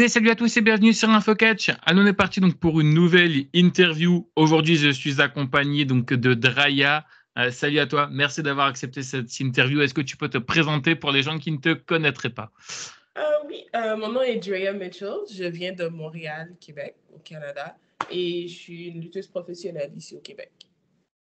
Salut à tous et bienvenue sur InfoCatch. On est parti donc pour une nouvelle interview. Aujourd'hui, je suis accompagné donc de Draya. Salut à toi. Merci d'avoir accepté cette interview. Est-ce que tu peux te présenter pour les gens qui ne te connaîtraient pas? Oui, mon nom est Draya Mitchell. Je viens de Montréal, Québec, au Canada, et je suis une lutteuse professionnelle ici au Québec.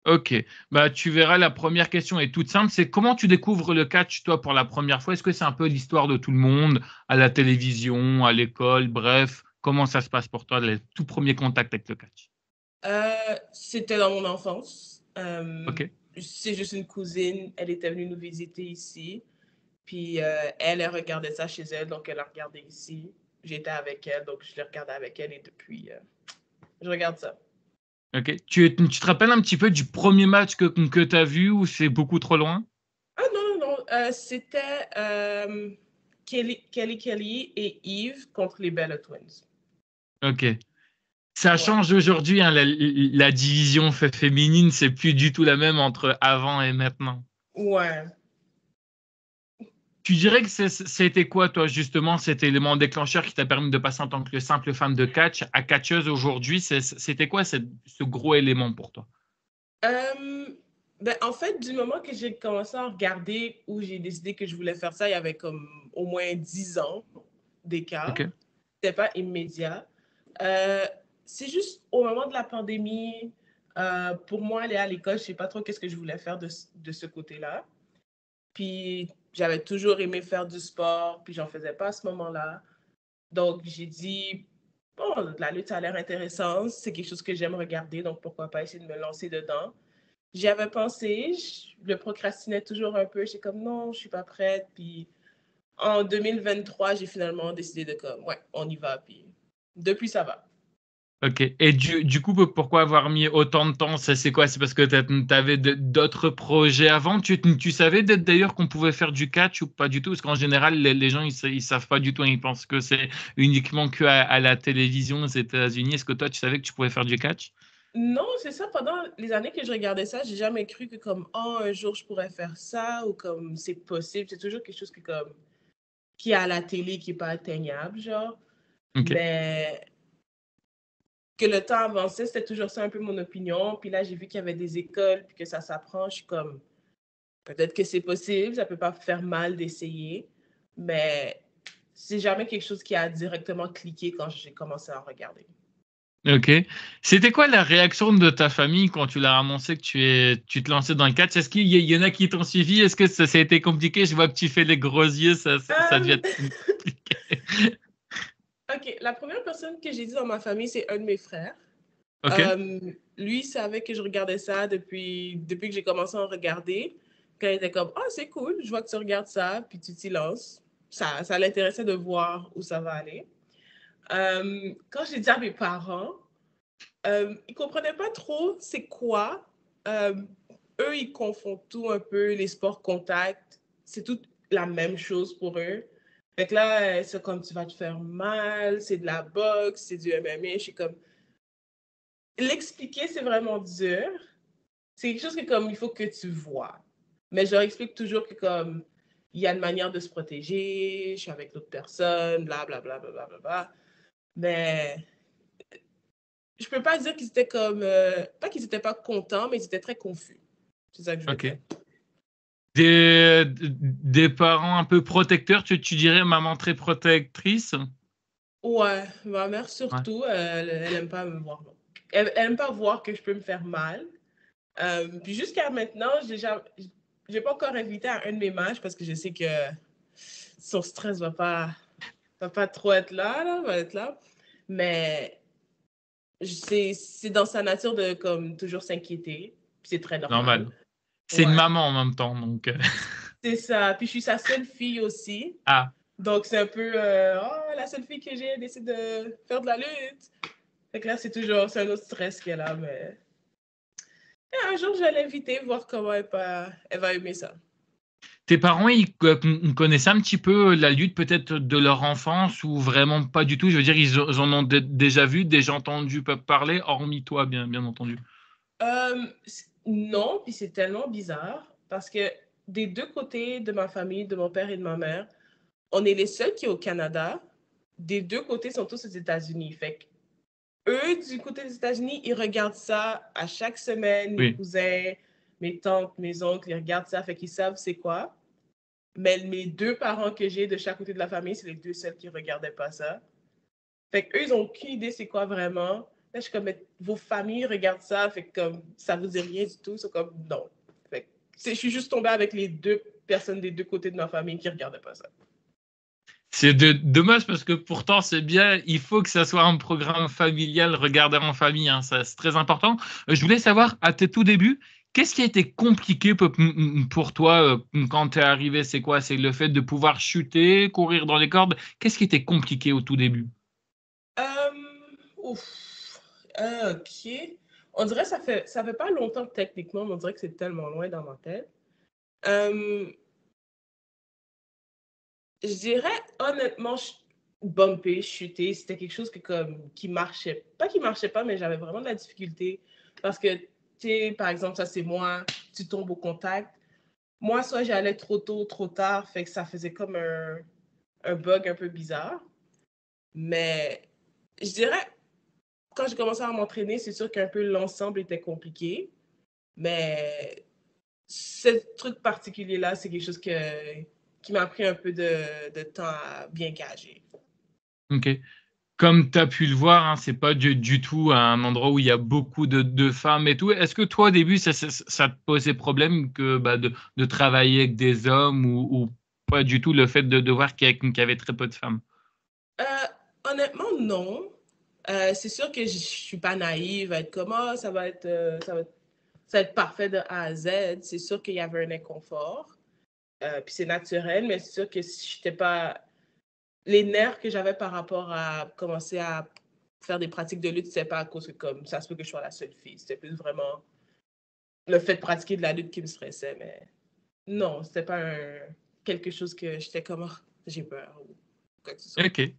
Ok, bah tu verras, la première question est toute simple, c'est comment tu découvres le catch toi pour la première fois? Est-ce que c'est un peu l'histoire de tout le monde, à la télévision, à l'école, bref, comment ça se passe pour toi, le tout premier contact avec le catch? C'était dans mon enfance. Ok, C'est juste une cousine, elle était venue nous visiter ici, puis elle regardait ça chez elle, donc elle a regardé ici. J'étais avec elle, donc je l'ai regardé avec elle, et depuis, je regarde ça. ok. Tu te rappelles un petit peu du premier match que tu as vu ou c'est beaucoup trop loin? Ah non, non, non, c'était Kelly et Eve contre les Bella Twins. Ok. Ça Ouais. change aujourd'hui, hein, la division féminine, c'est plus du tout la même entre avant et maintenant. Ouais. Tu dirais que c'était quoi, toi, justement, cet élément déclencheur qui t'a permis de passer en tant que simple fan de catch à catcheuse aujourd'hui? C'était quoi ce gros élément pour toi? Euh, En fait, du moment que j'ai commencé à regarder où j'ai décidé que je voulais faire ça, il y avait comme au moins 10 ans d'écart. Ok. C'était pas immédiat. Euh, c'est juste au moment de la pandémie, pour moi, aller à l'école, je sais pas trop qu'est-ce que je voulais faire de ce côté-là. Puis j'avais toujours aimé faire du sport, puis j'en faisais pas à ce moment-là. Donc j'ai dit, bon, la lutte ça a l'air intéressant, c'est quelque chose que j'aime regarder, donc pourquoi pas essayer de me lancer dedans. J'y avais pensé, je le procrastinais toujours un peu. J'étais comme non, je suis pas prête. Puis en 2023, j'ai finalement décidé de comme ouais, on y va. Puis depuis, ça va. Ok. Et du coup, pourquoi avoir mis autant de temps? C'est quoi? C'est parce que tu avais d'autres projets avant? Tu savais d'ailleurs qu'on pouvait faire du catch ou pas du tout? Parce qu'en général, les gens, ils savent pas du tout. Ils pensent que c'est uniquement que à la télévision aux États-Unis. Est-ce que toi, tu savais que tu pouvais faire du catch? Non, c'est ça. Pendant les années que je regardais ça, j'ai jamais cru que comme oh un jour je pourrais faire ça ou comme c'est possible. C'est toujours quelque chose que comme qui est à la télé qui est pas atteignable, genre. Ok. Mais que le temps avançait, c'était toujours ça un peu mon opinion. Puis là, j'ai vu qu'il y avait des écoles puis que ça s'apprend. Je suis comme peut-être que c'est possible, ça peut pas faire mal d'essayer, mais c'est jamais quelque chose qui a directement cliqué quand j'ai commencé à regarder. Ok. C'était quoi la réaction de ta famille quand tu leur as annoncé que tu te lançais dans le catch? Est-ce qu'il y en a qui t'ont suivi? Est-ce que ça a été compliqué? Je vois que tu fais les gros yeux, ça devait Euh, être compliqué. ok, la première personne que j'ai dit dans ma famille, c'est un de mes frères. Ok. Euh, Lui savait que je regardais ça depuis que j'ai commencé à en regarder. Quand il était comme, ah, c'est cool, je vois que tu regardes ça, puis tu t'y lances. Ça l'intéressait de voir où ça va aller. Quand j'ai dit à mes parents, ils comprenaient pas trop c'est quoi. Euh, Eux, ils confondent tout un peu, les sports contact. C'est tout la même chose pour eux. Fait que là, c'est comme tu vas te faire mal, c'est de la boxe, c'est du MMA. Je suis comme, l'expliquer, c'est vraiment dur. C'est quelque chose que comme il faut que tu vois. Mais je leur explique toujours que comme il y a une manière de se protéger, je suis avec l'autre personne, bla bla bla bla bla bla. Bla. Mais je peux pas dire qu'ils étaient comme pas qu'ils étaient pas contents, mais ils étaient très confus. C'est ça que je veux Ok. dire. Des parents un peu protecteurs, tu dirais maman très protectrice? Ouais, ma mère Ouais. surtout, elle aime pas me voir. Non. Elle aime pas voir que je peux me faire mal. Puis jusqu'à maintenant, j'ai pas encore invité à un de mes matchs parce que je sais que son stress va pas trop être là, va être là. Mais c'est dans sa nature de comme toujours s'inquiéter. Puis c'est très normal. Normal. C'est une Ouais. maman en même temps, donc. C'est ça. Puis je suis sa seule fille aussi. Ah, Donc c'est un peu oh, la seule fille que j'ai décidé de faire de la lutte. Fait que là, c'est un autre stress qu'elle a, mais un jour, je vais l'inviter, voir comment elle va aimer ça. tes parents, ils connaissaient un petit peu la lutte peut-être de leur enfance ou vraiment pas du tout? Je veux dire, ils en ont déjà vu, déjà entendu parler, hormis toi, bien entendu. Non, puis c'est tellement bizarre parce que des deux côtés de ma famille, de mon père et de ma mère, on est les seuls qui est au Canada. des deux côtés sont tous aux États-Unis. Fait que eux, du côté des États-Unis, ils regardent ça à chaque semaine. Mes Oui. cousins, mes tantes, mes oncles, ils regardent ça, fait qu'ils savent c'est quoi. Mais mes deux parents que j'ai de chaque côté de la famille, c'est les deux seuls qui regardaient pas ça. Fait qu'eux, ils n'ont aucune idée c'est quoi vraiment. Là, je suis comme, mais vos familles regardent ça, fait que comme, ça vous dit rien du tout. C'est comme, non. Fait que je suis juste tombée avec les deux personnes des deux côtés de ma famille qui regardaient pas ça. C'est dommage parce que pourtant c'est bien, il faut que ça soit un programme familial regardé en famille, hein, ça, c'est très important. Je voulais savoir à tes tout débuts, qu'est-ce qui a été compliqué pour toi quand tu es arrivé? C'est quoi? C'est le fait de pouvoir chuter, courir dans les cordes? Qu'est-ce qui était compliqué au tout début? Ouf. OK. On dirait que ça fait pas longtemps techniquement, mais on dirait que c'est tellement loin dans ma tête. Euh, je dirais honnêtement, bumper, chuter, c'était quelque chose qui marchait. Pas qui marchait pas, mais j'avais vraiment de la difficulté. Parce que, tu sais, par exemple, ça c'est moi, tu tombes au contact. Moi, soit j'allais trop tôt, trop tard, fait que ça faisait comme un bug un peu bizarre. Mais je dirais, quand j'ai commencé à m'entraîner, c'est sûr qu'un peu l'ensemble était compliqué. Mais ce truc particulier-là, c'est quelque chose qui m'a pris un peu de temps à bien gager. Ok. Comme tu as pu le voir, hein, c'est pas du tout un endroit où il y a beaucoup de femmes et tout. Est-ce que toi, au début, ça te posait problème que de travailler avec des hommes ou pas du tout le fait de voir qu'il y avait très peu de femmes? Euh, honnêtement, non. C'est sûr que je suis pas naïve à être comme, ah, ça va être parfait de A à Z. C'est sûr qu'il y avait un inconfort. Puis c'est naturel, mais c'est sûr que si j'étais pas. Les nerfs que j'avais par rapport à commencer à faire des pratiques de lutte, c'était pas à cause que comme ça se peut que je sois la seule fille. C'était plus vraiment le fait de pratiquer de la lutte qui me stressait, mais non, c'était pas quelque chose que j'étais comme, ah, j'ai peur ou quoi que ce soit. Ok.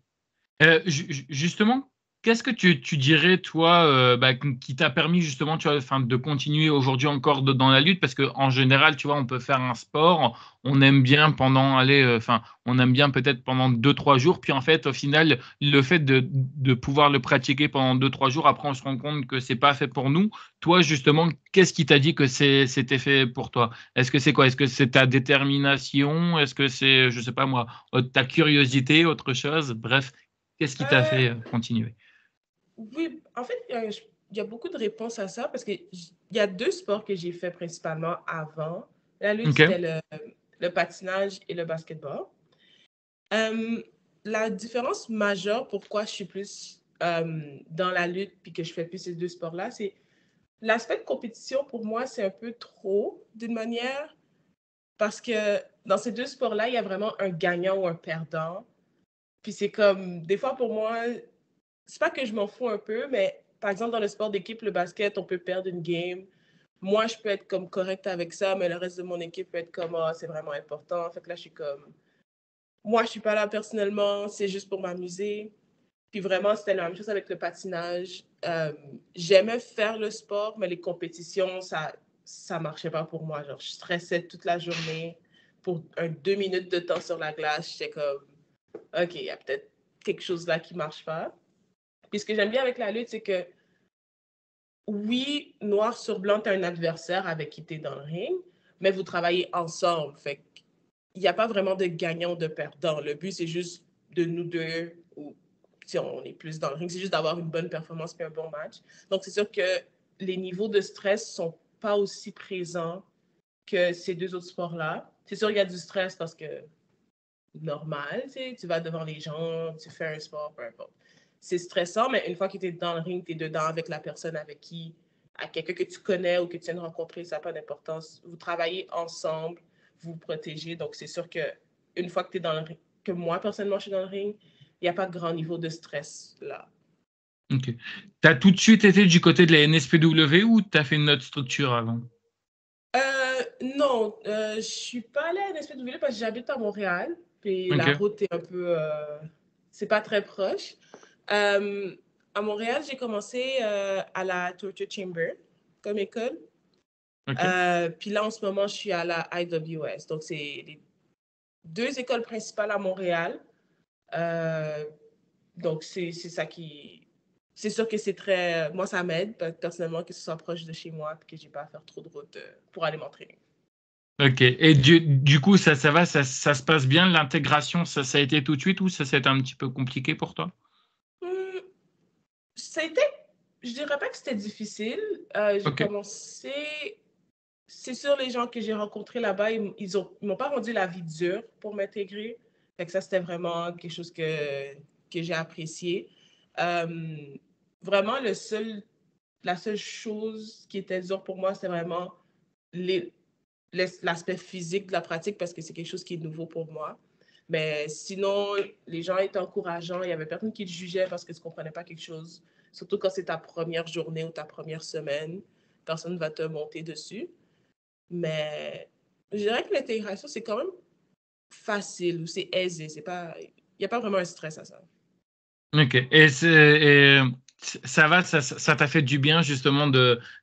Justement, qu'est-ce que tu dirais, toi, qui t'a permis justement, tu vois, enfin, de continuer aujourd'hui encore dans la lutte? Parce qu'en général, tu vois, on peut faire un sport, on aime bien pendant, allez, enfin, on aime bien peut-être pendant 2, 3 jours, puis en fait, au final, le fait de pouvoir le pratiquer pendant 2, 3 jours, après, on se rend compte que c'est pas fait pour nous. Toi, justement, qu'est-ce qui t'a dit que c'était fait pour toi? Est-ce que c'est quoi? Est-ce que c'est ta détermination? Est-ce que c'est, je sais pas moi, ta curiosité, autre chose? Bref. Qu'est-ce qui t'a Euh, fait continuer? oui, en fait, il y a beaucoup de réponses à ça parce qu'il y a deux sports que j'ai fait principalement avant. La lutte, Ok. c'était le patinage et le basketball. Euh, la différence majeure pourquoi je suis plus dans la lutte puis que je fais plus ces deux sports-là, c'est l'aspect de compétition pour moi, c'est un peu trop d'une manière parce que dans ces deux sports-là, il y a vraiment un gagnant ou un perdant. Puis c'est comme, des fois pour moi, c'est pas que je m'en fous un peu, mais par exemple, dans le sport d'équipe, le basket, on peut perdre une game. Moi, je peux être comme correcte avec ça, mais le reste de mon équipe peut être comme, ah, c'est vraiment important. Fait que là, je suis comme, moi, je suis pas là personnellement, c'est juste pour m'amuser. Puis vraiment, c'était la même chose avec le patinage. J'aimais faire le sport, mais les compétitions, ça marchait pas pour moi. Genre, je stressais toute la journée pour 2 minutes de temps sur la glace. J'étais comme, OK, il y a peut-être quelque chose là qui marche pas. Puis ce que j'aime bien avec la lutte, c'est que oui, noir sur blanc, tu as un adversaire avec qui tu es dans le ring, mais vous travaillez ensemble. Fait qu'il n'y a pas vraiment de gagnant ou de perdant. Le but, c'est juste de nous deux, ou si on est plus dans le ring, c'est juste d'avoir une bonne performance et un bon match. Donc, c'est sûr que les niveaux de stress ne sont pas aussi présents que ces deux autres sports-là. C'est sûr, il y a du stress parce que normal, tu vas devant les gens, tu fais un sport, peu importe. C'est stressant, mais une fois que tu es dans le ring, tu es dedans avec la personne avec qui, à quelqu'un que tu connais ou que tu viens de rencontrer, ça n'a pas d'importance. Vous travaillez ensemble, vous vous protégez. Donc, c'est sûr que une fois que tu es dans le ring, que moi, personnellement, je suis dans le ring, il n'y a pas de grand niveau de stress là. Ok. T'as tout de suite été du côté de la NSPW ou t'as fait une autre structure avant? Non, je suis pas allée à NSPW parce que j'habite à Montréal, puis la Ok. route est un peu, c'est pas très proche. Euh, à Montréal, j'ai commencé à la Torture Chamber comme école. Ok. Puis là, en ce moment, je suis à la IWS. Donc, c'est les deux écoles principales à Montréal. Euh, Donc, c'est ça qui... C'est sûr que c'est très... Moi, ça m'aide, personnellement, que ce soit proche de chez moi et que j'ai pas à faire trop de route pour aller m'entraîner. Ok. Et du coup, ça va, ça se passe bien, l'intégration, ça a été tout de suite ou ça s'est un petit peu compliqué pour toi? Hum, Ça a été... Je dirais pas que c'était difficile. J'ai Ok. commencé... C'est sûr, les gens que j'ai rencontrés là-bas, ils m'ont pas rendu la vie dure pour m'intégrer. Fait que ça, c'était vraiment quelque chose que j'ai apprécié. Euh, Vraiment, la seule chose qui était dure pour moi, c'est vraiment les, l'aspect physique de la pratique parce que c'est quelque chose qui est nouveau pour moi. Mais sinon, les gens étaient encourageants. Il y avait personne qui te jugeait parce que tu ne comprenais pas quelque chose. Surtout quand c'est ta première journée ou ta première semaine. Personne ne va te monter dessus. Mais je dirais que l'intégration, c'est quand même facile ou c'est aisé. C'est pas, il n'y a pas vraiment un stress à ça. Ok. Et ça va, ça t'a fait du bien justement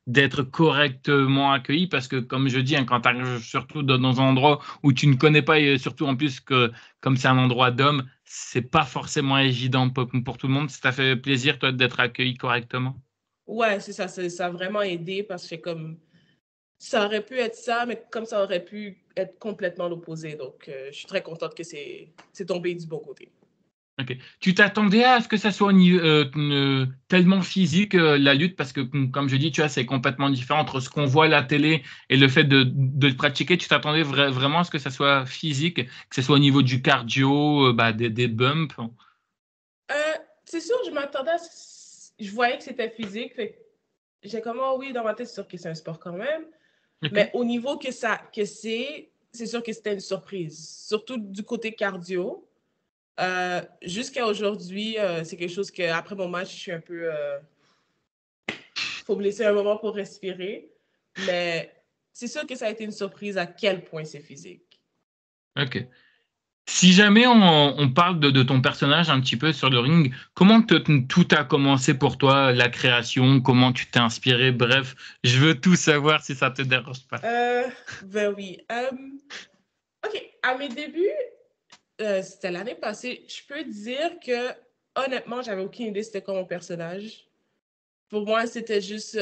d'être correctement accueilli parce que comme je dis, hein, quand tu arrives surtout dans un endroit où tu ne connais pas et surtout en plus que comme c'est un endroit d'hommes, c'est pas forcément évident pour tout le monde. Ça t'a fait plaisir toi d'être accueilli correctement. Ouais, c'est ça. Ça a vraiment aidé parce que comme ça aurait pu être ça, mais comme ça aurait pu être complètement l'opposé. Donc, je suis très contente que c'est tombé du bon côté. Ok. Tu t'attendais à ce que ça soit tellement physique la lutte parce que comme je dis, tu vois, c'est complètement différent entre ce qu'on voit à la télé et le fait de le pratiquer. Tu t'attendais vraiment à ce que ça soit physique, que ce soit au niveau du cardio, des bumps. Euh, c'est sûr, je m'attendais à... Je voyais que c'était physique. Fait que j'ai comme, oh oui, dans ma tête, c'est sûr que c'est un sport quand même. Ok. Mais au niveau que c'est sûr que c'était une surprise. Surtout du côté cardio. Jusqu'à aujourd'hui, c'est quelque chose que après mon match, je suis un peu... faut me laisser un moment pour respirer. Mais c'est sûr que ça a été une surprise à quel point c'est physique. Ok. Si jamais on parle de ton personnage un petit peu sur le ring, comment tout a commencé pour toi, la création, comment tu t'es inspiré, bref, je veux tout savoir si ça te dérange pas. Euh, ben oui. OK, à mes débuts, c'était l'année passée, je peux dire que honnêtement, j'avais aucune idée c'était quoi mon personnage. Pour moi, c'était juste,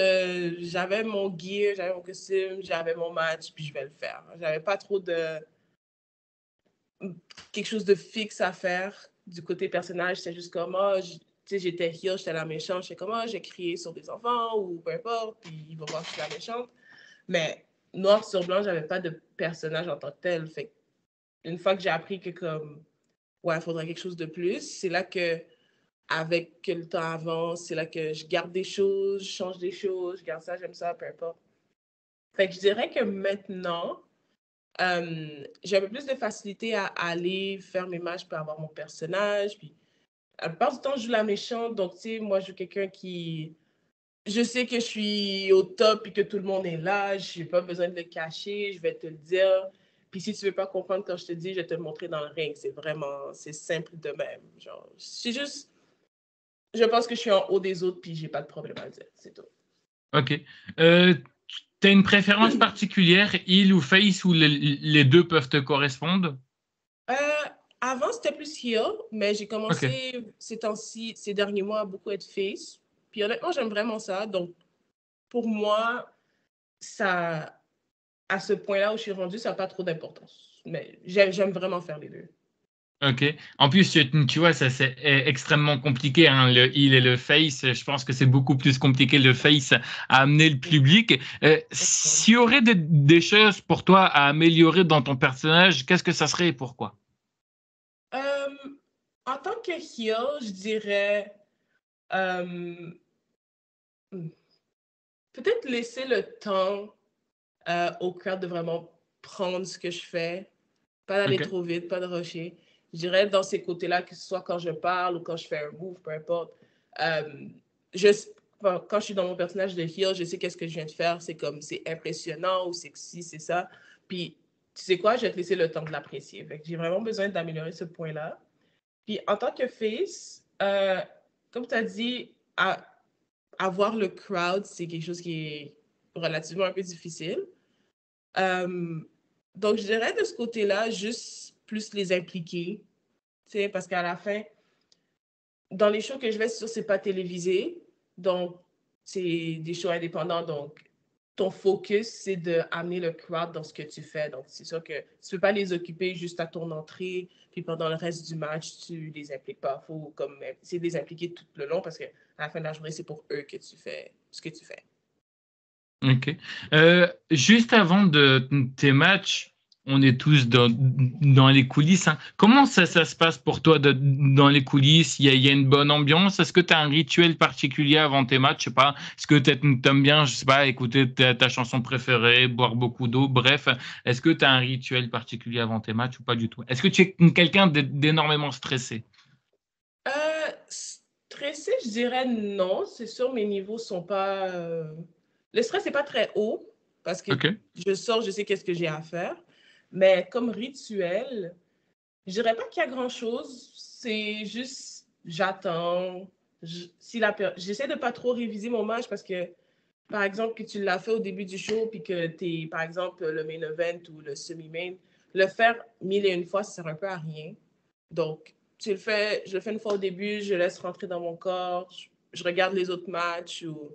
j'avais mon gear, j'avais mon costume, j'avais mon match, puis je vais le faire. J'avais pas trop de quelque chose de fixe à faire du côté personnage. C'était juste comme, tu sais, j'étais heel, j'étais la méchante. J'étais comme, j'ai crié sur des enfants ou peu importe, puis ils vont voir que je suis la méchante. Mais noir sur blanc, j'avais pas de personnage en tant que tel. Fait une fois que j'ai appris que comme ouais, il faudrait quelque chose de plus, c'est là que avec que le temps avance, c'est là que je garde des choses, je change des choses, je garde ça, j'aime ça, peu importe. Fait que je dirais que maintenant, j'ai un peu plus de facilité à aller faire mes matchs pour avoir mon personnage. Puis la plupart du temps, je joue la méchante, donc tu sais, moi, je joue quelqu'un qui je sais que je suis au top et que tout le monde est là. Je n'ai pas besoin de le cacher. Je vais te le dire. Puis si tu ne veux pas comprendre quand je te dis, je vais te le montrer dans le ring. C'est vraiment, c'est simple de même. Genre, c'est juste, je pense que je suis en haut des autres puis j'ai pas de problème à le dire. C'est tout. Ok. T'as une préférence particulière, heel ou face, ou les deux peuvent te correspondre? Euh, Avant, c'était plus heel, mais j'ai Ok. commencé ces temps-ci, ces derniers mois, à beaucoup être face. Puis honnêtement, j'aime vraiment ça. Donc, pour moi, ça, à ce point-là où je suis rendue, ça n'a pas trop d'importance. Mais j'aime vraiment faire les deux. Ok. En plus, tu vois, ça c'est extrêmement compliqué, hein, le heel et le face. Je pense que c'est beaucoup plus compliqué le face à amener le public. S'il y aurait des choses pour toi à améliorer dans ton personnage, qu'est-ce que ça serait et pourquoi? Euh, En tant que heel, je dirais euh, peut-être laisser le temps au crowd de vraiment prendre ce que je fais, pas d'aller Ok. trop vite, pas de rusher. Je dirais dans ces côtés-là, que ce soit quand je parle ou quand je fais un move, peu importe. Euh, je, Quand je suis dans mon personnage de heel, je sais qu'est-ce que je viens de faire. C'est comme, c'est impressionnant ou c'est si, c'est ça. Puis, tu sais quoi, je vais te laisser le temps de l'apprécier. J'ai vraiment besoin d'améliorer ce point-là. Puis en tant que face, comme tu as dit, avoir le crowd, c'est quelque chose qui est relativement un peu difficile. Euh, donc, je dirais de ce côté-là, juste plus les impliquer, tu sais, parce qu'à la fin, dans les shows que je vais, c'est sûr, c'est pas télévisé. Donc, c'est des shows indépendants. Donc, ton focus, c'est d'amener le crowd dans ce que tu fais. Donc, c'est sûr que tu peux pas les occuper juste à ton entrée, puis pendant le reste du match, tu les impliques pas. Il faut comme essayer de les impliquer tout le long parce qu'à la fin de la journée, c'est pour eux que tu fais ce que tu fais. Ok. Juste avant tes matchs, on est tous dans les coulisses, hein. Comment ça se passe pour toi dans les coulisses? Il y a une bonne ambiance? Est-ce que tu as un rituel particulier avant tes matchs? Je sais pas. Est-ce que tu aimes bien, je sais pas, écouter ta chanson préférée, boire beaucoup d'eau? Bref, est-ce que tu as un rituel particulier avant tes matchs ou pas du tout? Est-ce que tu es quelqu'un d'énormément stressé? Stressé, je dirais non. C'est sûr, mes niveaux sont pas. Le stress n'est pas très haut parce que Ok. je sors, je sais qu'est-ce que j'ai à faire. Mais comme rituel, je dirais pas qu'il y a grand-chose. C'est juste, j'attends. J'essaie de pas trop réviser mon match parce que, par exemple, que tu l'as fait au début du show puis que tu es, par exemple, le main event ou le semi-main, le faire mille et une fois, ça sert un peu à rien. Donc, je le fais une fois au début, je laisse rentrer dans mon corps, je regarde les autres matchs ou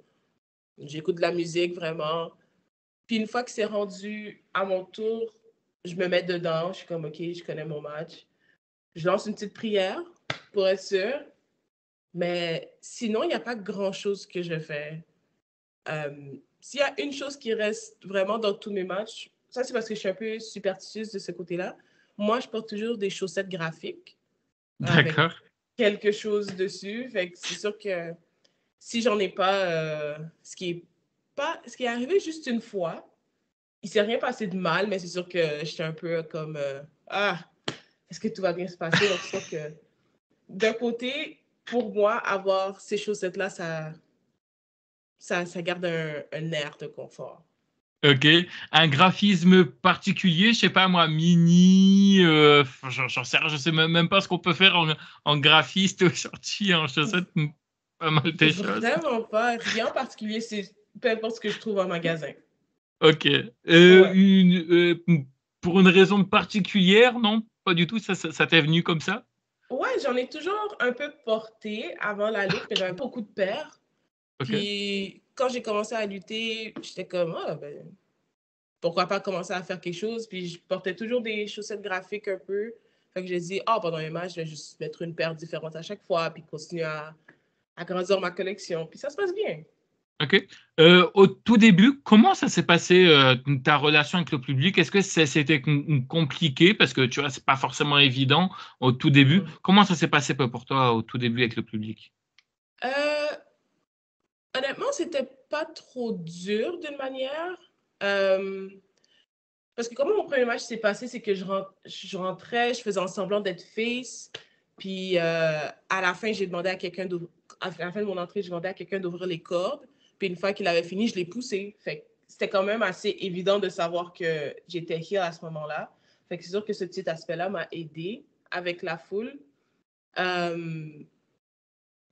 j'écoute de la musique vraiment. Puis une fois que c'est rendu à mon tour, je me mets dedans, je suis comme, OK, je connais mon match. Je lance une petite prière pour être sûr. Mais sinon, il n'y a pas grand-chose que je fais. S'il y a une chose qui reste vraiment dans tous mes matchs, ça c'est parce que je suis un peu superstitieuse de ce côté-là. Moi, je porte toujours des chaussettes graphiques avec D'accord. quelque chose dessus. Fait que c'est sûr que si j'en ai pas, ce qui est arrivé juste une fois, il s'est rien passé de mal, mais c'est sûr que j'étais un peu comme ah, est-ce que tout va bien se passer? Donc c'est sûr que d'un côté, pour moi, avoir ces chaussettes-là, ça garde un air de confort. Ok. Un graphisme particulier, je sais pas moi, mini, j'en sais rien, je sais même pas ce qu'on peut faire en graphiste aujourd'hui en chaussettes, pas mal des choses. Vraiment pas, rien en particulier, c'est peu importe ce que je trouve en magasin. Ok. Ouais. Pour une raison particulière, non? Pas du tout, ça t'est venu comme ça? Ouais, j'en ai toujours un peu porté avant la lutte, mais j'avais beaucoup de paires. Ok. Puis quand j'ai commencé à lutter, j'étais comme, ah, ben, pourquoi pas commencer à faire quelque chose? Puis je portais toujours des chaussettes graphiques un peu. Fait que j'ai dit, ah, pendant les matchs, je vais juste mettre une paire différente à chaque fois, puis continuer à grandir ma collection. Puis ça se passe bien. Ok. Au tout début, comment ça s'est passé ta relation avec le public? Est-ce que c'était compliqué parce que tu vois, c'est pas forcément évident au tout début. Mhm. Comment ça s'est passé pour toi au tout début avec le public? Euh, Honnêtement, c'était pas trop dur d'une manière. Euh, Parce que comment mon premier match s'est passé, c'est que je rentrais, je faisais en semblant d'être face, puis à la fin, j'ai demandé à quelqu'un à la fin de mon entrée, j'ai demandé à quelqu'un d'ouvrir les cordes, puis une fois qu'il avait fini, je l'ai poussé. Fait que c'était quand même assez évident de savoir que j'étais heel à ce moment-là. Fait que c'est sûr que ce petit aspect-là m'a aidé avec la foule. Euh,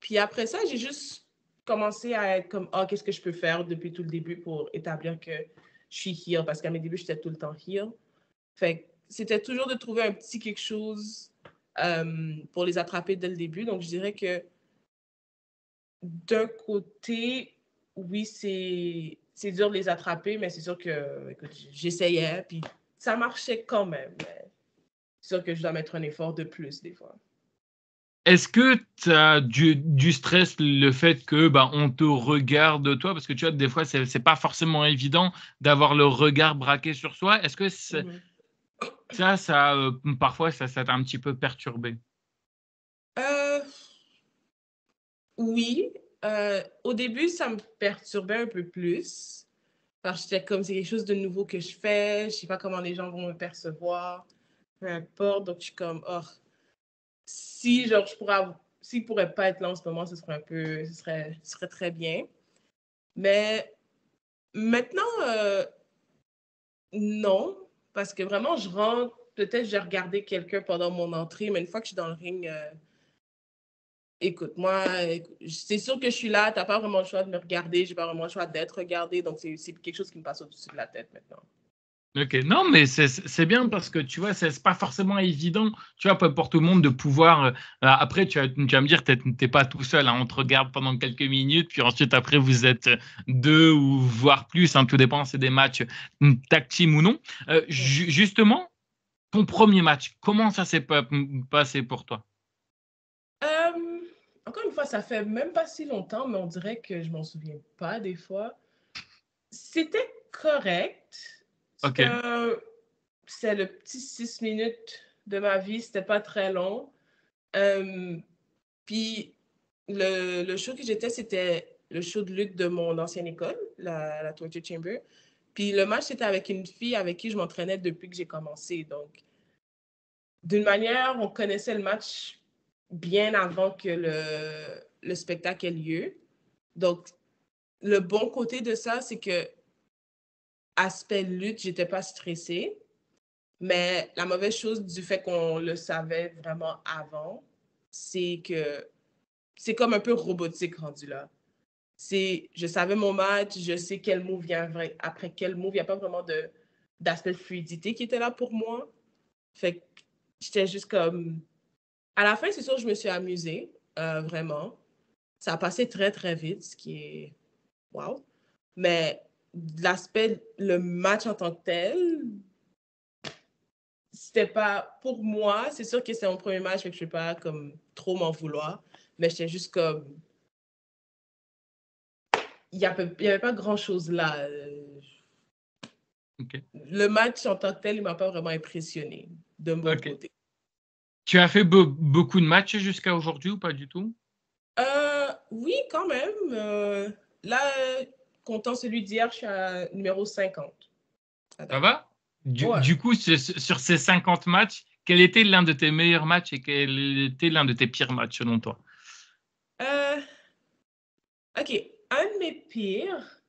Puis après ça, j'ai juste commencé à être comme, ah, qu'est-ce que je peux faire depuis tout le début pour établir que je suis heel, parce qu'à mes débuts, j'étais tout le temps heel. Fait que c'était toujours de trouver un petit quelque chose pour les attraper dès le début. Donc, je dirais que d'un côté, oui, c'est dur de les attraper, mais c'est sûr que écoute, j'essayais, puis ça marchait quand même. Mais c'est sûr que je dois mettre un effort de plus des fois. Est-ce que tu as du stress le fait que bah, on te regarde toi parce que tu vois des fois c'est pas forcément évident d'avoir le regard braqué sur soi. Est-ce que Mhm. ça parfois ça t'a un petit peu perturbé? Euh, oui, au début, ça me perturbait un peu plus. Parce que j'étais comme, c'est quelque chose de nouveau que je fais, je sais pas comment les gens vont me percevoir, peu importe. Donc, je suis comme, oh, si, genre, s'il pourrait pas être là en ce moment, ce serait très bien. Mais maintenant, non, parce que vraiment, je rentre, peut-être j'ai regardé quelqu'un pendant mon entrée, mais une fois que je suis dans le ring, écoute, moi, c'est sûr que je suis là, t'as pas vraiment le choix de me regarder, j'ai pas vraiment le choix d'être regardé, donc c'est quelque chose qui me passe au-dessus de la tête maintenant. Ok, non, mais c'est bien parce que tu vois, c'est pas forcément évident, tu vois, pour tout le monde de pouvoir. Après, tu vas me dire, t'es pas tout seul, hein, on te regarde pendant quelques minutes, puis ensuite, après, vous êtes deux ou voire plus, hein, tout dépend, c'est des matchs tag team ou non. Justement, ton premier match, comment ça s'est passé pour toi? Euh, Encore une fois, ça fait même pas si longtemps, mais on dirait que je m'en souviens pas des fois. C'était correct. Ok, C'était c'est le petit 6 minutes de ma vie, c'était pas très long. Euh, Puis le show que j'étais, c'était le show de lutte de mon ancienne école, la Torture Chamber. Puis le match, c'était avec une fille avec qui je m'entraînais depuis que j'ai commencé. Donc, d'une manière, on connaissait le match bien avant que le spectacle ait lieu. Donc, le bon côté de ça, c'est que aspect lutte, j'étais pas stressée. Mais la mauvaise chose du fait qu'on le savait vraiment avant, c'est que c'est comme un peu robotique rendu là. Je savais mon match, je sais quel move vient après quel move. Il n'y a pas vraiment d'aspect de fluidité qui était là pour moi. Fait que j'étais juste comme. À la fin, c'est sûr, je me suis amusée, vraiment. Ça a passé très, très vite, ce qui est. Wow. Mais l'aspect, le match en tant que tel, c'était pas. Pour moi, c'est sûr que c'est mon premier match, fait que je ne vais pas comme trop m'en vouloir. Mais j'étais juste comme. Il y avait pas grand-chose là. ok, Le match en tant que tel, il m'a pas vraiment impressionné de mon ok. côté. Tu as fait beaucoup de matchs jusqu'à aujourd'hui ou pas du tout? Oui, quand même. Là, comptant celui d'hier, je suis à numéro 50 à Ça date. va? Ouais. Du coup, sur ces 50 matchs, quel était l'un de tes meilleurs matchs et quel était l'un de tes pires matchs selon toi? Euh, OK. Un de mes pires,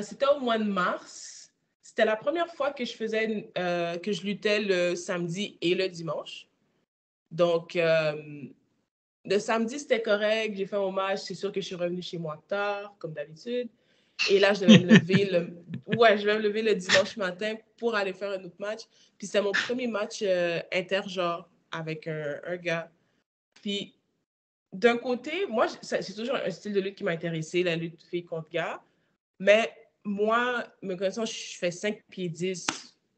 c'était au mois de mars. C'était la première fois que que je luttais le samedi et le dimanche. Donc, le samedi, c'était correct. J'ai fait mon match. C'est sûr que je suis revenue chez moi tard, comme d'habitude. Et là, je devais me lever ouais, je vais me lever le dimanche matin pour aller faire un autre match. Puis c'est mon premier match intergenre avec un gars. Puis d'un côté, moi, c'est toujours un style de lutte qui m'a intéressé, la lutte fille contre gars. Mais moi, me connaissant, je fais 5 pieds 10,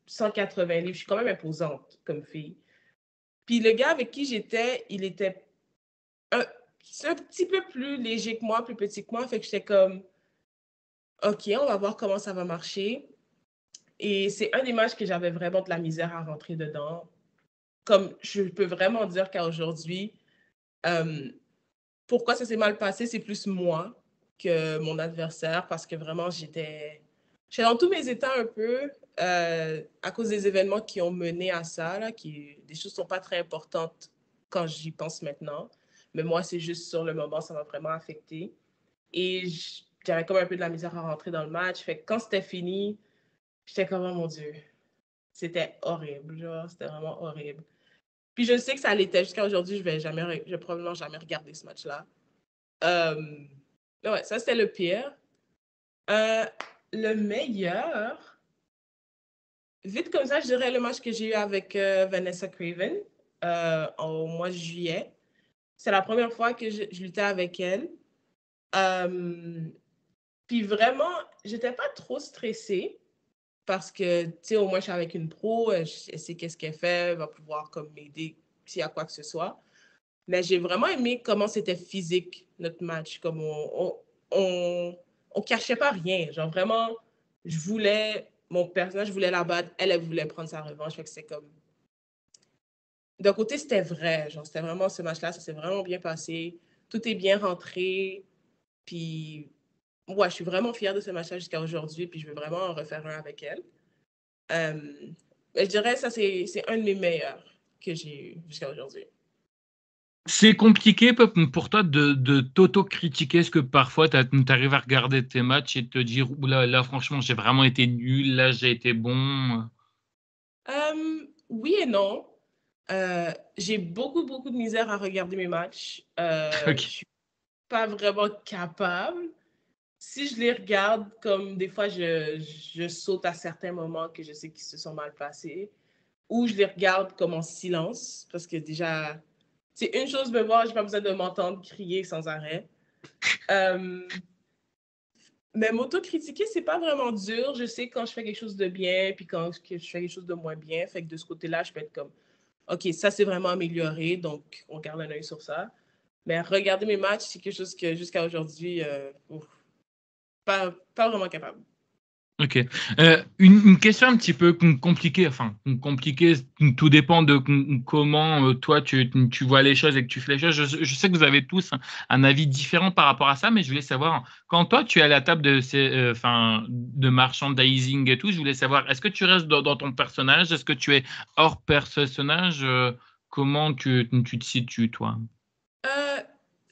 180 livres. Je suis quand même imposante comme fille. Puis le gars avec qui j'étais, il était un, un petit peu plus léger que moi, plus petit que moi. Fait que j'étais comme, OK, on va voir comment ça va marcher. Et c'est un des matchs que j'avais vraiment de la misère à rentrer dedans. Comme je peux vraiment dire qu'à aujourd'hui, euh, pourquoi ça s'est mal passé, c'est plus moi que mon adversaire parce que vraiment, j'étais dans tous mes états un peu à cause des événements qui ont mené à ça, là, des choses ne sont pas très importantes quand j'y pense maintenant. Mais moi, c'est juste sur le moment, ça m'a vraiment affecté. Et j'avais comme un peu de la misère à rentrer dans le match. Fait que quand c'était fini, j'étais comme, oh mon Dieu, c'était horrible, genre, c'était vraiment horrible. Puis je sais que ça l'était jusqu'à aujourd'hui, je vais probablement jamais regarder ce match-là. Euh, mais ouais, ça c'était le pire. Euh, le meilleur, vite comme ça, je dirais le match que j'ai eu avec Vanessa Craven au mois de juillet. C'est la première fois que je luttais avec elle. Euh, Puis vraiment, j'étais pas trop stressée parce que, tu sais, au moins, je suis avec une pro, elle sait qu'est-ce qu'elle fait, elle va pouvoir comme m'aider s'il y a quoi que ce soit. Mais j'ai vraiment aimé comment c'était physique, notre match. Comme on cachait pas rien. Genre vraiment, mon personnage voulait la battre, elle voulait prendre sa revanche. Fait que c'est comme, d'un côté, c'était vrai. Genre, c'était vraiment ce match-là, ça s'est vraiment bien passé. Tout est bien rentré. Puis, ouais, je suis vraiment fière de ce match-là jusqu'à aujourd'hui. Puis, je veux vraiment en refaire un avec elle. Euh, je dirais ça, c'est un de mes meilleurs que j'ai eu jusqu'à aujourd'hui. C'est compliqué pour toi de t'auto-critiquer. Est-ce que parfois tu arrives à regarder tes matchs et te dire, oula, là, franchement, j'ai vraiment été nul, là, j'ai été bon. Oui et non. J'ai beaucoup, beaucoup de misère à regarder mes matchs. Je Ok. suis pas vraiment capable. si je les regarde, comme des fois, je saute à certains moments que je sais qu'ils se sont mal passés, ou je les regarde comme en silence, parce que déjà, c'est une chose de me voir, j'ai pas besoin de m'entendre crier sans arrêt. Mais m'autocritiquer, c'est pas vraiment dur. Je sais quand je fais quelque chose de bien, puis quand je fais quelque chose de moins bien. Fait que de ce côté-là, je peux être comme, OK, ça c'est vraiment amélioré, donc on garde un œil sur ça. Mais regarder mes matchs, c'est quelque chose que jusqu'à aujourd'hui, pas vraiment capable. Ok. Une question un petit peu compliquée, enfin compliquée, tout dépend de comment toi tu vois les choses et que tu fais les choses. Je sais que vous avez tous un avis différent par rapport à ça, mais je voulais savoir, quand toi tu es à la table de merchandising et tout, je voulais savoir, est-ce que tu restes dans ton personnage? Est-ce que tu es hors personnage? Comment tu te situes, toi?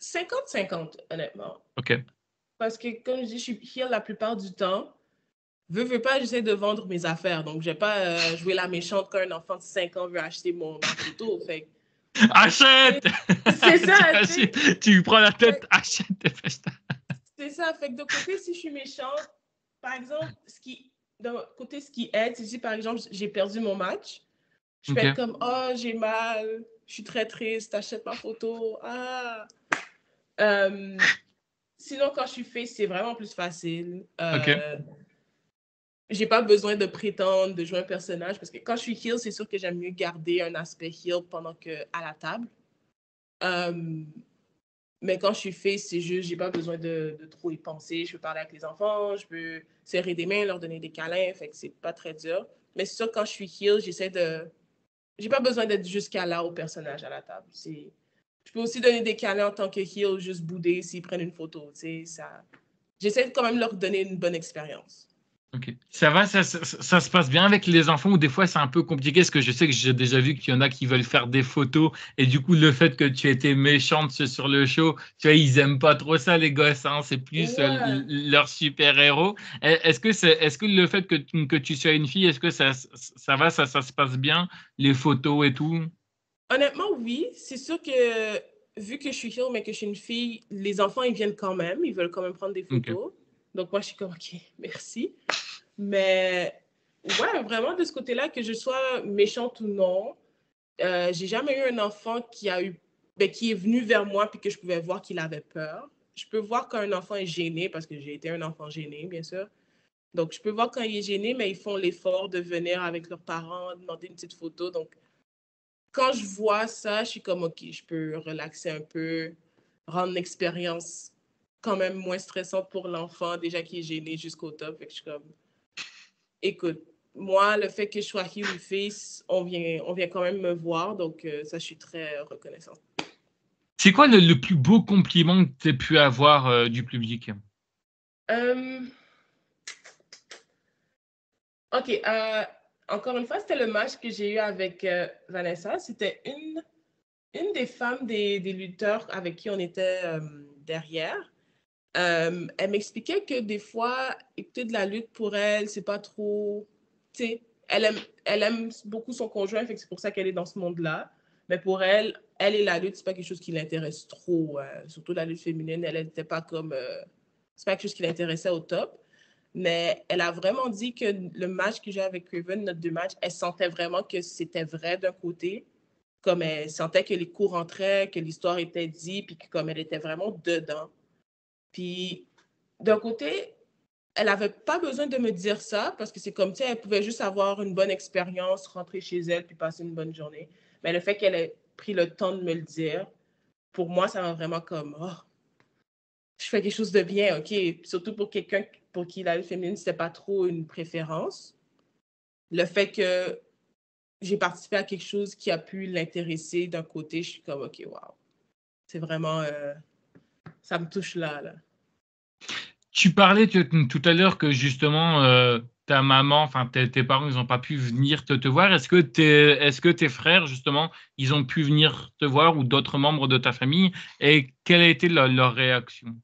50-50, honnêtement. Ok. Parce que, comme je dis, je suis heel la plupart du temps. Veux pas, j'essaie de vendre mes affaires. Donc, je vais pas jouer la méchante quand un enfant de 5 ans veut acheter ma photo. Fait Achète! c'est ça, tu sais. Tu prends la tête, achète tes festains. C'est ça. Fait que de côté, si je suis méchante, par exemple, d'un côté, ce qui aide, c'est si, par exemple, j'ai perdu mon match, je peux Ok. être comme, oh, j'ai mal, je suis très triste, achète ma photo. Ah. Sinon, quand je suis face, c'est vraiment plus facile. Ok. J'ai pas besoin de prétendre, de jouer un personnage, parce que quand je suis heel, c'est sûr que j'aime mieux garder un aspect heel pendant que à la table. Euh, mais quand je suis face, c'est juste, j'ai pas besoin de trop y penser. Je peux parler avec les enfants, je peux serrer des mains, leur donner des câlins, fait que c'est pas très dur. Mais c'est sûr, quand je suis heel, j'ai pas besoin d'être jusqu'à là au personnage à la table. Je peux aussi donner des câlins en tant que heel, juste bouder s'ils prennent une photo, tu sais, ça. J'essaie de quand même leur donner une bonne expérience. Ok. Ça va, ça se passe bien avec les enfants ou des fois c'est un peu compliqué parce que je sais que j'ai déjà vu qu'il y en a qui veulent faire des photos et du coup le fait que tu étais méchante sur le show, tu vois, ils aiment pas trop ça les gosses, hein, c'est plus Ouais. leur super-héros. Est-ce que le fait que tu sois une fille, est-ce que ça va, ça se passe bien, les photos et tout? Honnêtement, oui. C'est sûr que vu que je suis heel, mais que je suis une fille, les enfants, ils viennent quand même. Ils veulent quand même prendre des Ok. photos. Donc, moi, je suis comme, OK, merci. Mais ouais, vraiment, de ce côté-là, que je sois méchante ou non, j'ai jamais eu un enfant qui est venu vers moi puis que je pouvais voir qu'il avait peur. Je peux voir quand un enfant est gêné, parce que j'ai été un enfant gêné, bien sûr. Donc, je peux voir quand il est gêné, mais ils font l'effort de venir avec leurs parents, demander une petite photo. Donc, quand je vois ça, je suis comme, OK, je peux relaxer un peu, rendre l'expérience quand même moins stressante pour l'enfant, déjà qui est gêné jusqu'au top. Fait que je suis comme, écoute, moi, le fait que je sois heel ou face, on vient quand même me voir. Donc, ça, je suis très reconnaissante. C'est quoi le plus beau compliment que tu as pu avoir du public? Euh, OK. Encore une fois, c'était le match que j'ai eu avec Vanessa. C'était une des femmes des lutteurs avec qui on était derrière. Elle m'expliquait que des fois, écouter de la lutte pour elle, c'est pas trop. Tu sais, elle aime beaucoup son conjoint, fait que c'est pour ça qu'elle est dans ce monde-là. Mais pour elle, elle et la lutte, c'est pas quelque chose qui l'intéresse trop. Surtout la lutte féminine, elle n'était pas comme. C'est pas quelque chose qui l'intéressait au top. Mais elle a vraiment dit que le match que j'ai avec Craven, notre deux matchs, elle sentait vraiment que c'était vrai d'un côté. Comme elle sentait que les coups rentraient, que l'histoire était dite, puis que comme elle était vraiment dedans. Puis, d'un côté, elle n'avait pas besoin de me dire ça parce que c'est comme si elle pouvait juste avoir une bonne expérience, rentrer chez elle puis passer une bonne journée. Mais le fait qu'elle ait pris le temps de me le dire, pour moi, ça m'a vraiment comme, oh, je fais quelque chose de bien, OK. Surtout pour quelqu'un pour qui la lutte féminine, c'était pas trop une préférence. Le fait que j'ai participé à quelque chose qui a pu l'intéresser d'un côté, je suis comme, OK, wow. C'est vraiment, ça me touche là. Tu parlais tout à l'heure que justement ta maman, enfin tes parents, ils n'ont pas pu venir te voir. Est-ce que tes frères, justement, ils ont pu venir te voir ou d'autres membres de ta famille? Et quelle a été leur réaction?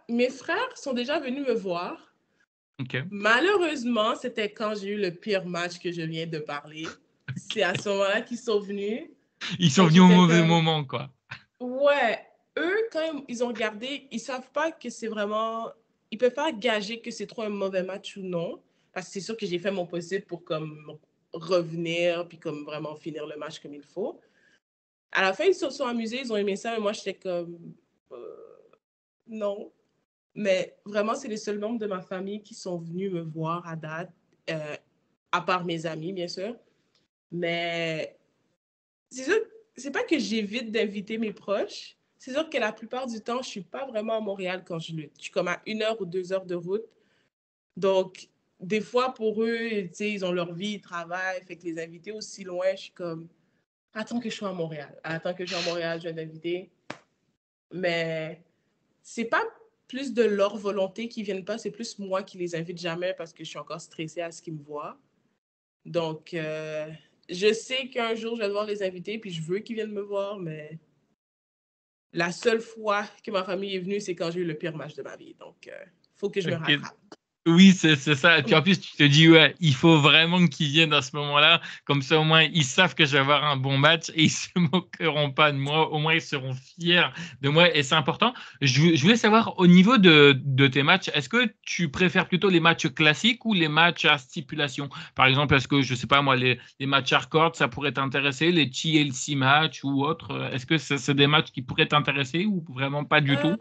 Mes frères sont déjà venus me voir. Ok. Malheureusement, c'était quand j'ai eu le pire match que je viens de parler. C'est à ce moment-là qu'ils sont venus. Ils sont Fait que venus au j'étais mauvais comme, moment, quoi. ouais. eux, quand ils ont regardé, ils savent pas que c'est vraiment... Ils peuvent pas gager que c'est trop un mauvais match ou non. Parce que c'est sûr que j'ai fait mon possible pour comme revenir puis comme vraiment finir le match comme il faut. À la fin, ils se sont amusés, ils ont aimé ça, mais moi, j'étais comme... non. Mais vraiment, c'est les seuls membres de ma famille qui sont venus me voir à date, euh, à part mes amis, bien sûr. Mais c'est sûr, c'est pas que j'évite d'inviter mes proches. C'est sûr que la plupart du temps, je suis pas vraiment à Montréal quand je lutte. Je suis comme à 1 heure ou 2 heures de route. Donc, des fois, pour eux, tu sais, ils ont leur vie, ils travaillent. Fait que les inviter aussi loin, je suis comme, attends que je sois à Montréal. Attends que je sois à Montréal, je vais t'inviter. Mais c'est pas plus de leur volonté qui viennent pas, c'est plus moi qui les invite jamais parce que je suis encore stressée à ce qu'ils me voient. Donc, je sais qu'un jour, je vais devoir les inviter, puis je veux qu'ils viennent me voir, mais la seule fois que ma famille est venue, c'est quand j'ai eu le pire match de ma vie. Donc, faut que je me Ok. rattrape. Oui, c'est ça. Et puis en plus, tu te dis, ouais, il faut vraiment qu'ils viennent à ce moment-là. Comme ça, au moins, ils savent que je vais avoir un bon match et ils se moqueront pas de moi. Au moins, ils seront fiers de moi et c'est important. Je voulais savoir, au niveau de tes matchs, est-ce que tu préfères plutôt les matchs classiques ou les matchs à stipulation? Par exemple, est-ce que, je sais pas moi, les matchs hardcore, ça pourrait t'intéresser, les TLC matchs ou autres? Est-ce que c'est des matchs qui pourraient t'intéresser ou vraiment pas du Euh, tout?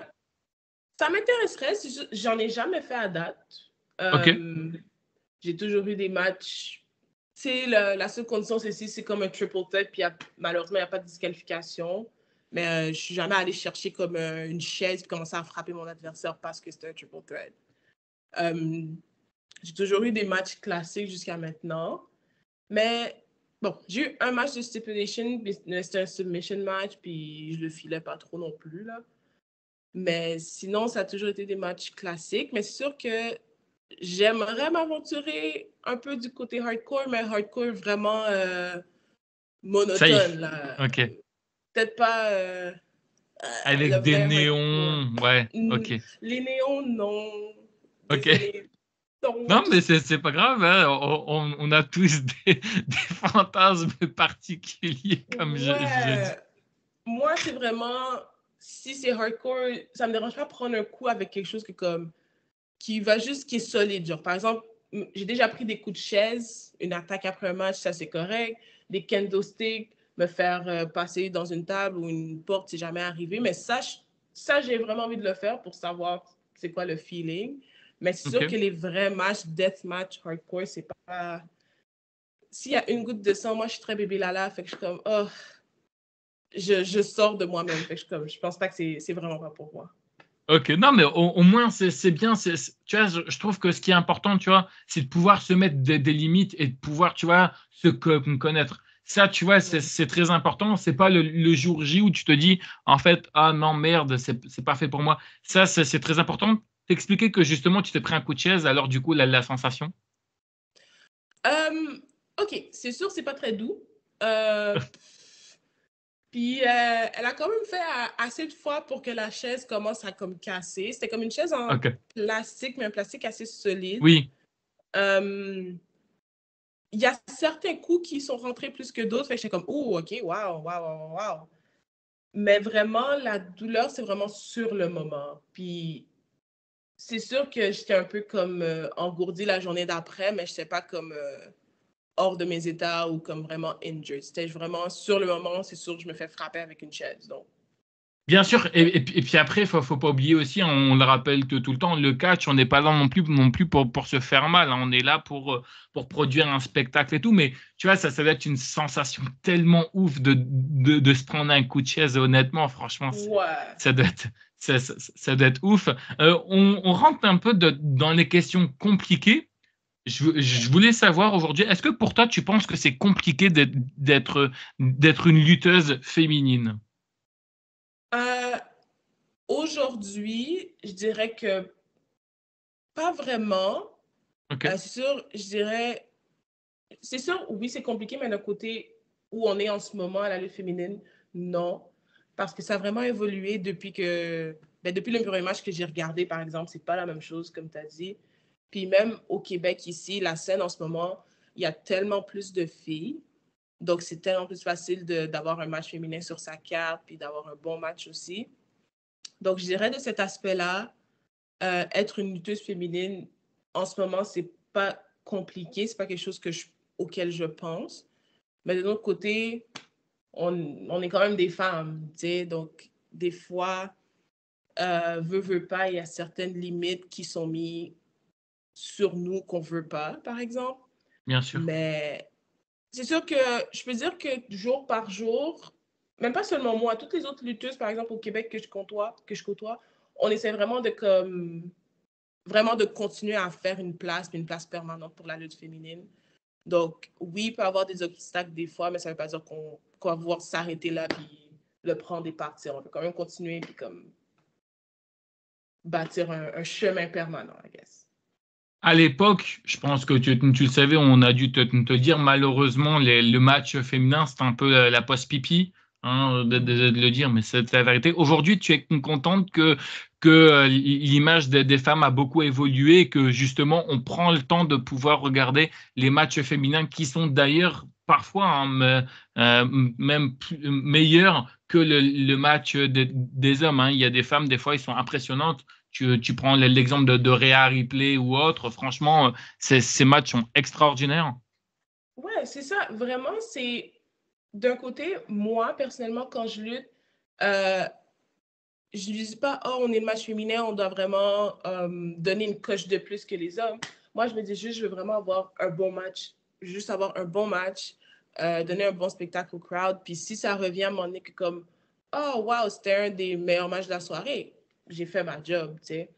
Ça m'intéresserait, j'en ai jamais fait à date. Ok, J'ai toujours eu des matchs. C'est la seule condition, c'est si c'est comme un triple threat, puis malheureusement, il n'y a pas de disqualification. Mais je ne suis jamais allée chercher comme une chaise et commencer à frapper mon adversaire parce que c'est un triple threat. Euh, j'ai toujours eu des matchs classiques jusqu'à maintenant. Mais bon, j'ai eu un match de stipulation, c'était un submission match, puis je le filais pas trop non plus, là. Mais sinon, ça a toujours été des matchs classiques. Mais c'est sûr que j'aimerais m'aventurer un peu du côté hardcore, mais hardcore vraiment safe. monotone, là. Ok. Peut-être pas le Avec des vrai hardcore. néons, ouais, ok. Les néons, non. Ok. Désolée. Non, Donc, mais c'est pas grave, hein. On a tous des fantasmes particuliers, comme je dis. ouais. Moi, c'est vraiment, si c'est hardcore, ça me dérange pas de prendre un coup avec quelque chose qui va juste, qui est solide. Genre, par exemple, j'ai déjà pris des coups de chaise, une attaque après un match, ça c'est correct. Des kendo sticks, me faire passer dans une table ou une porte, c'est jamais arrivé. Mais ça j'ai vraiment envie de le faire pour savoir c'est quoi le feeling. Mais c'est sûr que Ok. les vrais matchs, deathmatch, hardcore, c'est pas. S'il y a une goutte de sang, moi je suis très bébé Lala, fait que je suis comme, oh, je sors de moi-même. Fait que je pense pas que c'est vraiment pas pour moi. Ok, non, mais au moins, c'est bien. Tu vois, je trouve que ce qui est important, tu vois, c'est de pouvoir se mettre des limites et de pouvoir, tu vois, connaître. Ça, tu vois, c'est très important. C'est pas le jour J où tu te dis, en fait, ah non, merde, c'est pas fait pour moi. Ça, c'est très important. T'expliquer que justement, tu t'es pris un coup de chaise, alors du coup, la sensation. Euh, ok, c'est sûr, c'est pas très doux. Puis elle a quand même fait assez de fois pour que la chaise commence à comme casser. C'était comme une chaise en Ok. plastique, mais un plastique assez solide. Oui. Euh, Il y a certains coups qui sont rentrés plus que d'autres. Fait que j'étais comme, oh, ok, wow, wow, wow, wow. Mais vraiment, la douleur, c'est vraiment sur le moment. Puis c'est sûr que j'étais un peu comme engourdie la journée d'après, mais je n'étais pas comme hors de mes états ou comme vraiment injured. C'était vraiment sur le moment, c'est sûr que je me fais frapper avec une chaise. Donc, Bien sûr, et puis après, faut pas oublier aussi, on le rappelle que tout le temps, le catch, on n'est pas là non plus pour se faire mal, hein. On est là pour produire un spectacle et tout. Mais tu vois, ça doit être une sensation tellement ouf de se prendre un coup de chaise. Honnêtement, franchement, ouais. ça doit être, ça doit être ouf. On rentre un peu dans les questions compliquées. Je voulais savoir aujourd'hui, est-ce que pour toi, tu penses que c'est compliqué d'être une lutteuse féminine? Euh, Aujourd'hui, je dirais que pas vraiment. Ok, C'est sûr, je dirais, c'est sûr, oui, c'est compliqué, mais d'un côté où on est en ce moment à la lutte féminine, non. Parce que ça a vraiment évolué depuis le premier match que j'ai regardé, par exemple, c'est pas la même chose, comme tu as dit. Puis même au Québec, ici, la scène en ce moment, il y a tellement plus de filles. Donc, c'est tellement plus facile d'avoir un match féminin sur sa carte, puis d'avoir un bon match aussi. Donc, je dirais de cet aspect-là, être une lutteuse féminine, en ce moment, c'est pas compliqué, c'est pas quelque chose auquel je pense. Mais de l'autre côté, on est quand même des femmes, tu sais, donc des fois, veut pas, il y a certaines limites qui sont mises sur nous qu'on veut pas, par exemple. Bien sûr. Mais c'est sûr que je peux dire que jour par jour, même pas seulement moi, toutes les autres lutteuses, par exemple, au Québec que je côtoie, on essaie vraiment vraiment de continuer à faire une place permanente pour la lutte féminine. Donc, oui, il peut y avoir des obstacles des fois, mais ça ne veut pas dire qu'on va pouvoir s'arrêter là puis le prendre et partir. On peut quand même continuer puis comme bâtir un chemin permanent, I guess. À l'époque, je pense que tu le savais, on a dû te dire, malheureusement, le match féminin, c'est un peu la post-pipi, hein, de le dire, mais c'est la vérité. Aujourd'hui, tu es contente que l'image des femmes a beaucoup évolué et que justement, on prend le temps de pouvoir regarder les matchs féminins qui sont d'ailleurs parfois même meilleurs que le match des hommes, hein. Il y a des femmes, des fois, ils sont impressionnantes. Tu prends l'exemple de Rhea Ripley ou autre, franchement, ces matchs sont extraordinaires. Ouais, c'est ça. Vraiment, c'est d'un côté, moi, personnellement, quand je lutte, euh, je ne dis pas, oh, on est le match féminin, on doit vraiment donner une coche de plus que les hommes. Moi, je me dis juste, je veux vraiment avoir un bon match, juste avoir un bon match, donner un bon spectacle au crowd. Puis si ça revient à un moment donné que comme, oh, wow, c'était un des meilleurs matchs de la soirée, j'ai fait ma job, tu sais.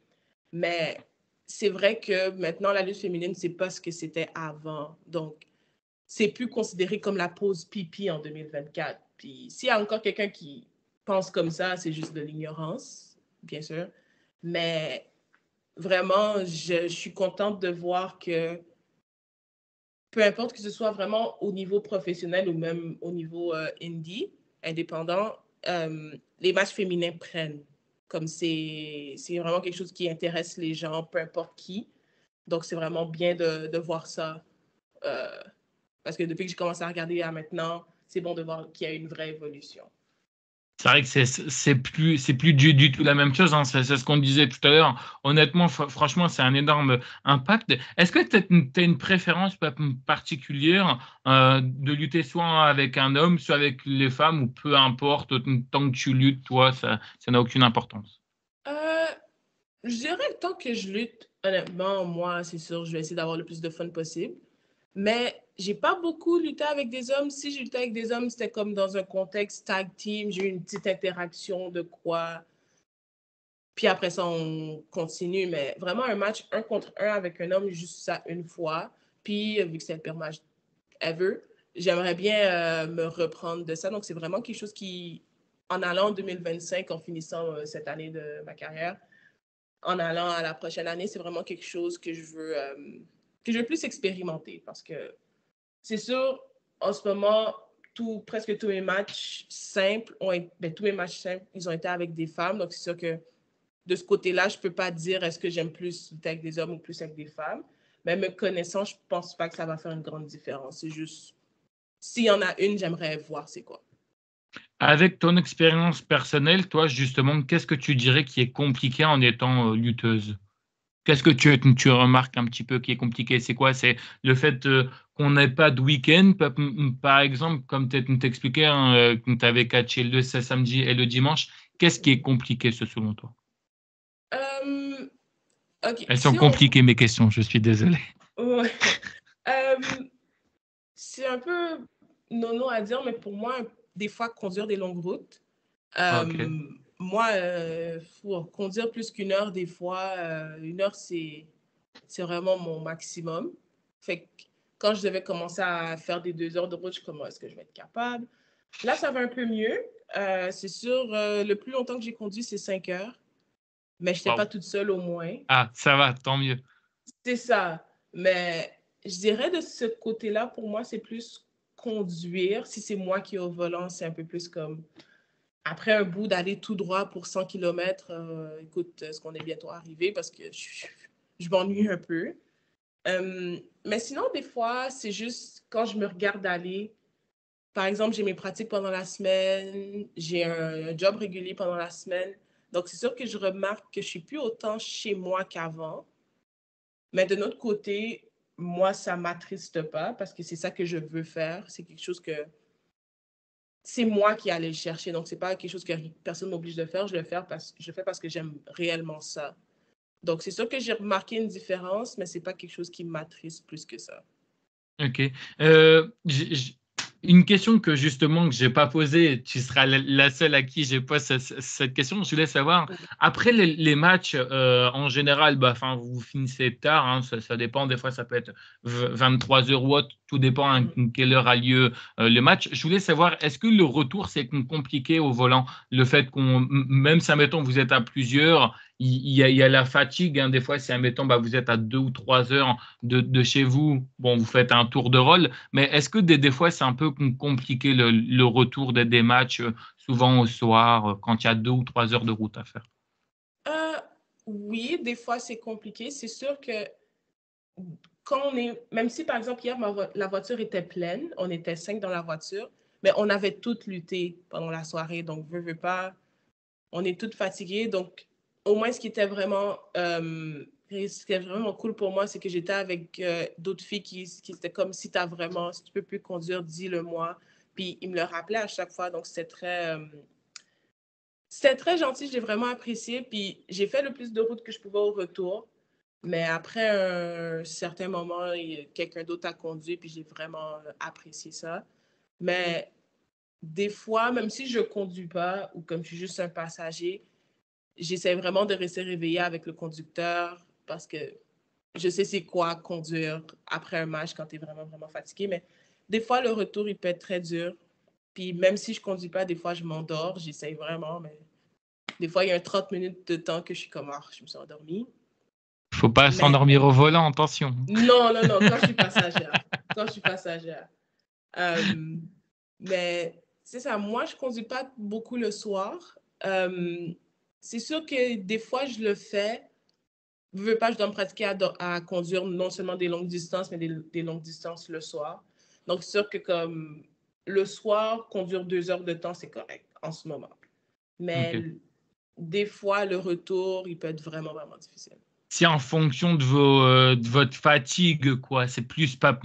Mais c'est vrai que maintenant, la lutte féminine, c'est pas ce que c'était avant. Donc, c'est plus considéré comme la pause pipi en 2024. Puis s'il y a encore quelqu'un qui pense comme ça, c'est juste de l'ignorance, bien sûr. Mais vraiment, je suis contente de voir que peu importe que ce soit vraiment au niveau professionnel ou même au niveau indie, indépendant, les matchs féminins prennent. Comme c'est vraiment quelque chose qui intéresse les gens, peu importe qui. Donc, c'est vraiment bien de voir ça. Euh, Parce que depuis que j'ai commencé à regarder à maintenant, c'est bon de voir qu'il y a une vraie évolution. C'est vrai que c'est plus du tout la même chose, hein. C'est ce qu'on disait tout à l'heure. Honnêtement, franchement, c'est un énorme impact. Est-ce que tu as une préférence particulière de lutter soit avec un homme, soit avec les femmes, ou peu importe, tant que tu luttes, toi, ça n'a aucune importance? Euh, je dirais que tant que je lutte, honnêtement, moi, c'est sûr, je vais essayer d'avoir le plus de fun possible. Mais j'ai pas beaucoup lutté avec des hommes. Si je luttais avec des hommes, c'était comme dans un contexte tag team. J'ai eu une petite interaction de quoi. Puis après ça, on continue. Mais vraiment, un match un contre un avec un homme, juste ça une fois. Puis, vu que c'est le pire match ever, j'aimerais bien me reprendre de ça. Donc, c'est vraiment quelque chose qui, en allant en 2025, en finissant cette année de ma carrière, en allant à la prochaine année, c'est vraiment quelque chose que je veux plus expérimenter parce que c'est sûr, en ce moment, presque tous mes matchs simples tous mes matchs simples, ils ont été avec des femmes. Donc, c'est sûr que de ce côté-là, je ne peux pas dire est-ce que j'aime plus avec des hommes ou plus avec des femmes. Mais me connaissant, je ne pense pas que ça va faire une grande différence. C'est juste, s'il y en a une, j'aimerais voir c'est quoi. Avec ton expérience personnelle, toi, justement, qu'est-ce que tu dirais qui est compliqué en étant lutteuse? Qu'est-ce que tu remarques un petit peu qui est compliqué? C'est quoi? C'est le fait qu'on n'ait pas de week-end, par exemple, comme tu t'expliquais, hein, que tu avais catché le samedi et le dimanche. Qu'est-ce qui est compliqué, selon toi? Euh, OK, Elles sont si on... compliquées, mes questions, je suis désolé. Ouais. Euh, c'est un peu nono à dire, mais pour moi, des fois, conduire des longues routes, Ok. moi, pour conduire plus qu'une heure, des fois, une heure, c'est vraiment mon maximum. Fait que quand je devais commencer à faire des 2 heures de route, je suis comme, est-ce que je vais être capable? Là, ça va un peu mieux. C'est sûr, le plus longtemps que j'ai conduit, c'est 5 heures. Mais je n'étais pas Waouh. toute seule au moins. Ah, ça va, tant mieux. C'est ça. Mais je dirais de ce côté-là, pour moi, c'est plus conduire. Si c'est moi qui est au volant, c'est un peu plus comme après un bout d'aller tout droit pour 100 km, écoute, est-ce qu'on est bientôt arrivé parce que je m'ennuie un peu. Mais sinon, des fois, c'est juste quand je me regarde aller. Par exemple, j'ai mes pratiques pendant la semaine, j'ai un job régulier pendant la semaine. Donc, c'est sûr que je remarque que je suis plus autant chez moi qu'avant. Mais de notre côté, moi, ça ne m'attriste pas parce que c'est ça que je veux faire. C'est quelque chose que c'est moi qui allais le chercher. Donc, ce n'est pas quelque chose que personne m'oblige de faire. Je le fais parce que j'aime réellement ça. Donc, c'est sûr que j'ai remarqué une différence, mais ce n'est pas quelque chose qui m'attriste plus que ça. Ok. Une question que justement que j'ai pas posée, tu seras la seule à qui j'ai posé cette question. Je voulais savoir, après les matchs, en général, bah, vous finissez tard, hein, ça dépend, des fois ça peut être 23 heures ou autre, tout dépend à quelle heure a lieu le match. Je voulais savoir, est-ce que le retour c'est compliqué au volant? Le fait même si, admettons, vous êtes à plusieurs, il y a la fatigue, hein, des fois, si, admettons, bah, vous êtes à 2 ou 3 heures de chez vous, bon, vous faites un tour de rôle, mais est-ce que des fois, c'est un peu compliqué le retour des matchs, souvent au soir, quand il y a 2 ou 3 heures de route à faire? Euh, oui, des fois, c'est compliqué. C'est sûr que quand on est, même si par exemple hier, la voiture était pleine, on était 5 dans la voiture, mais on avait toutes lutté pendant la soirée, donc veux pas, on est toutes fatiguées. Donc, au moins, ce qui est vraiment cool pour moi, c'est que j'étais avec d'autres filles qui étaient comme si si tu peux plus conduire, dis-le-moi. Puis ils me le rappelaient à chaque fois, donc c'était très gentil, j'ai vraiment apprécié. Puis j'ai fait le plus de routes que je pouvais au retour. Mais après un certain moment, quelqu'un d'autre a conduit, puis j'ai vraiment apprécié ça. Mais des fois, même si je ne conduis pas ou comme je suis juste un passager, j'essaie vraiment de rester réveillée avec le conducteur parce que je sais c'est quoi conduire après un match quand tu es vraiment, vraiment fatigué. Mais des fois, le retour, il peut être très dur. Puis même si je ne conduis pas, des fois, je m'endors. J'essaie vraiment, mais des fois, il y a un 30 minutes de temps que je suis comme, ah, je me suis endormie. Faut pas Mais s'endormir au volant, attention. non, non, non, quand je suis passagère. Quand je suis passagère. Euh, mais c'est ça, moi, je ne conduis pas beaucoup le soir. C'est sûr que des fois, je le fais. Je veux pas, je dois me pratiquer à conduire non seulement des longues distances, mais des longues distances le soir. Donc, c'est sûr que comme le soir, conduire 2 heures de temps, c'est correct en ce moment. Mais Ok. des fois, le retour, il peut être vraiment, vraiment difficile. C'est en fonction de votre fatigue, quoi. C'est plus par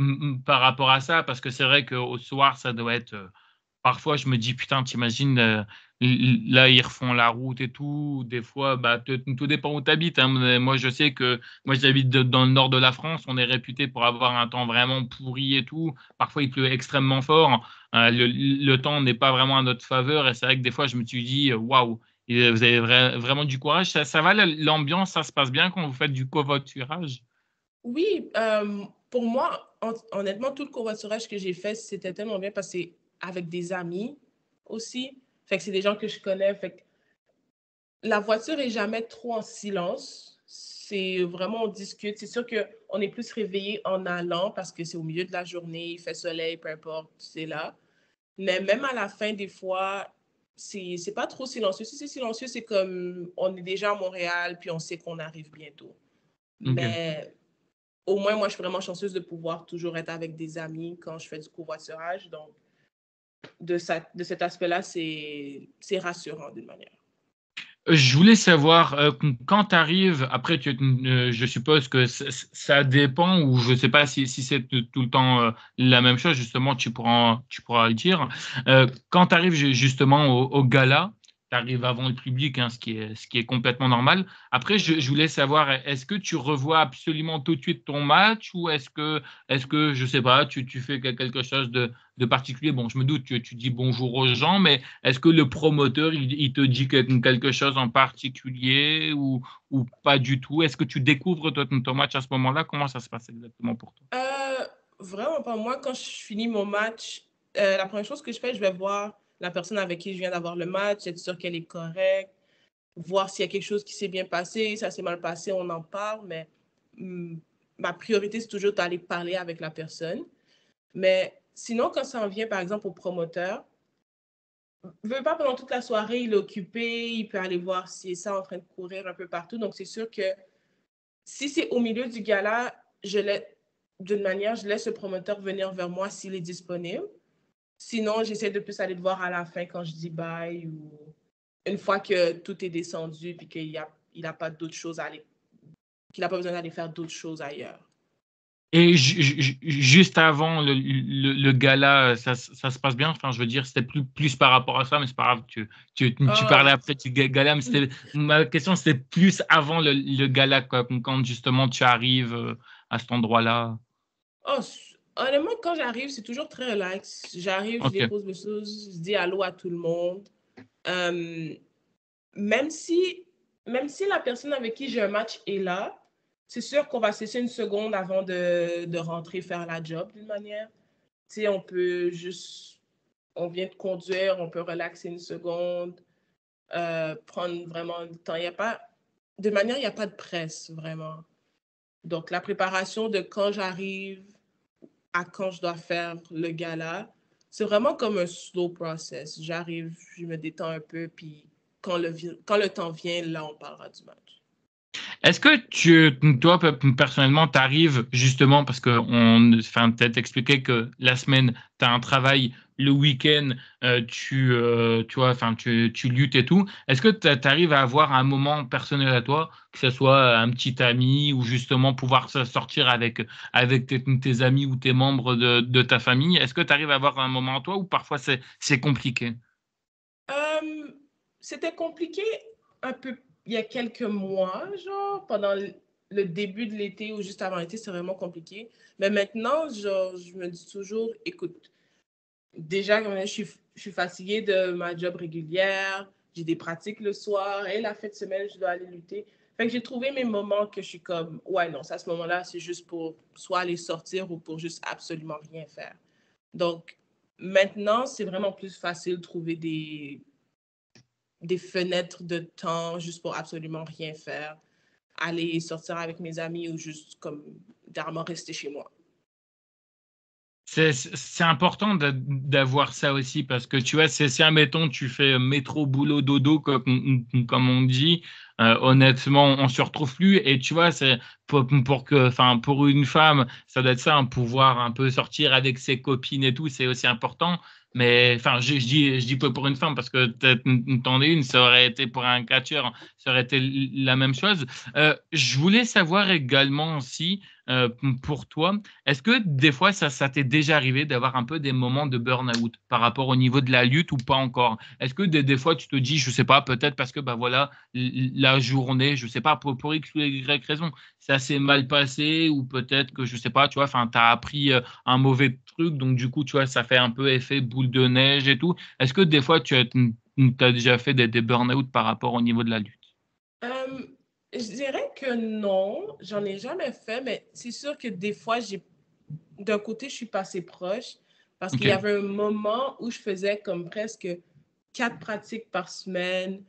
rapport à ça, parce que c'est vrai qu'au soir, ça doit être. Parfois, je me dis, putain, t'imagines, là, ils refont la route et tout. Des fois, bah, tout dépend où tu habites, hein. Mais moi, je sais que moi, j'habite dans le nord de la France. On est réputé pour avoir un temps vraiment pourri et tout. Parfois, il pleut extrêmement fort. Le temps n'est pas vraiment à notre faveur. Et c'est vrai que des fois, je me suis dit, waouh. Et vous avez vraiment du courage. Ça va, l'ambiance, ça se passe bien quand vous faites du covoiturage? Oui, pour moi, honnêtement, tout le covoiturage que j'ai fait, c'était tellement bien parce que c'est avec des amis aussi. Fait que c'est des gens que je connais. Fait que la voiture est jamais trop en silence. C'est vraiment, on discute. C'est sûr qu'on est plus réveillé en allant parce que c'est au milieu de la journée, il fait soleil, peu importe, c'est là. Mais même à la fin, des fois, c'est pas trop silencieux. Si c'est silencieux, c'est comme on est déjà à Montréal, puis on sait qu'on arrive bientôt. Ok. Mais au moins, moi, je suis vraiment chanceuse de pouvoir toujours être avec des amis quand je fais du covoiturage. Donc, de cet aspect-là, c'est rassurant d'une manière. Je voulais savoir, quand tu arrives, après, je suppose que ça dépend, ou je ne sais pas si c'est tout le temps la même chose, justement, tu pourras le dire. Quand tu arrives justement au gala, tu arrives avant le public, hein, ce qui est complètement normal. Après, je voulais savoir, est-ce que tu revois absolument tout de suite ton match, ou est-ce que je ne sais pas, tu fais quelque chose de particulier? Bon, je me doute, tu dis bonjour aux gens, mais est-ce que le promoteur, il te dit quelque chose en particulier, ou pas du tout? Est-ce que tu découvres ton match à ce moment-là? Comment ça se passe exactement pour toi? Vraiment pas. Moi, quand je finis mon match, la première chose que je fais, je vais voir la personne avec qui je viens d'avoir le match, être sûre qu'elle est correcte, voir s'il y a quelque chose qui s'est bien passé, ça s'est mal passé, on en parle, mais hum, ma priorité, c'est toujours d'aller parler avec la personne. Mais sinon, quand ça en vient, par exemple, au promoteur, veut pas pendant toute la soirée, il est occupé, il peut aller voir si ça en train de courir un peu partout. Donc, c'est sûr que si c'est au milieu du gala, d'une manière, je laisse le promoteur venir vers moi s'il est disponible. Sinon, j'essaie de plus aller le voir à la fin quand je dis bye une fois que tout est descendu puis il a pas d'autres choses qu'il n'a pas besoin d'aller faire d'autres choses ailleurs. Et juste avant le gala, ça se passe bien. Enfin, je veux dire, c'était plus par rapport à ça, mais c'est pas grave. Tu parlais Oh, après du gala, mais ma question, c'était plus avant le gala, quoi, quand justement tu arrives à cet endroit-là. oh, honnêtement, quand j'arrive, c'est toujours très relax. J'arrive, je Ok. dépose mes choses, je dis allô à tout le monde. Euh, même si, même si la personne avec qui j'ai un match est là, c'est sûr qu'on va cesser une seconde avant de rentrer faire la job d'une manière. Tu sais, on peut juste, on vient de conduire, on peut relaxer une seconde, prendre vraiment le temps. Il y a pas, de manière, il n'y a pas de presse, vraiment. Donc, la préparation de quand j'arrive à quand je dois faire le gala, c'est vraiment comme un slow process. J'arrive, je me détends un peu, puis quand le temps vient, là, on parlera du match. Est-ce que toi, personnellement, tu arrives justement parce que enfin, t'expliqué que la semaine, tu as un travail, le week-end, tu vois, enfin, tu luttes et tout. Est-ce que tu arrives à avoir un moment personnel à toi, que ce soit un petit ami ou justement pouvoir sortir avec tes amis ou tes membres de ta famille? Est-ce que tu arrives à avoir un moment à toi ou parfois c'est compliqué? Euh, C'était compliqué un peu il y a quelques mois, genre, pendant le début de l'été ou juste avant l'été, c'est vraiment compliqué. Mais maintenant, genre, je me dis toujours, écoute, déjà, je suis fatiguée de ma job régulière, j'ai des pratiques le soir, et la fin de semaine, je dois aller lutter. Fait que j'ai trouvé mes moments que je suis comme, ouais, non, ça, à ce moment-là, c'est juste pour soit aller sortir ou pour juste absolument rien faire. Donc, maintenant, c'est vraiment plus facile de trouver des fenêtres de temps juste pour absolument rien faire, aller sortir avec mes amis ou juste comme dernièrement rester chez moi. C'est important d'avoir ça aussi parce que tu vois, si admettons, tu fais métro, boulot, dodo, comme on dit, honnêtement, on se retrouve plus. Et tu vois, c'est enfin, pour une femme, ça doit être ça, pouvoir un peu sortir avec ses copines et tout, c'est aussi important. Mais enfin, je dis pas pour une femme parce que t'en es une, ça aurait été pour un catcheur, ça aurait été la même chose. Je voulais savoir également aussi, euh, pour toi, est-ce que des fois, ça t'est déjà arrivé d'avoir un peu des moments de burn-out par rapport au niveau de la lutte ou pas encore? Est-ce que des fois, tu te dis, je sais pas, peut-être parce que bah voilà, la journée, je sais pas, pour X ou Y raison, ça s'est mal passé ou peut-être que, je sais pas, tu vois, enfin, tu as appris un mauvais truc, donc du coup, tu vois, ça fait un peu effet boule de neige et tout. Est-ce que des fois, tu as déjà fait des burn-out par rapport au niveau de la lutte? Euh, je dirais que non, j'en ai jamais fait, mais c'est sûr que des fois, d'un côté, je suis passée proche parce qu'il y Ok. avait un moment où je faisais comme presque 4 pratiques par semaine,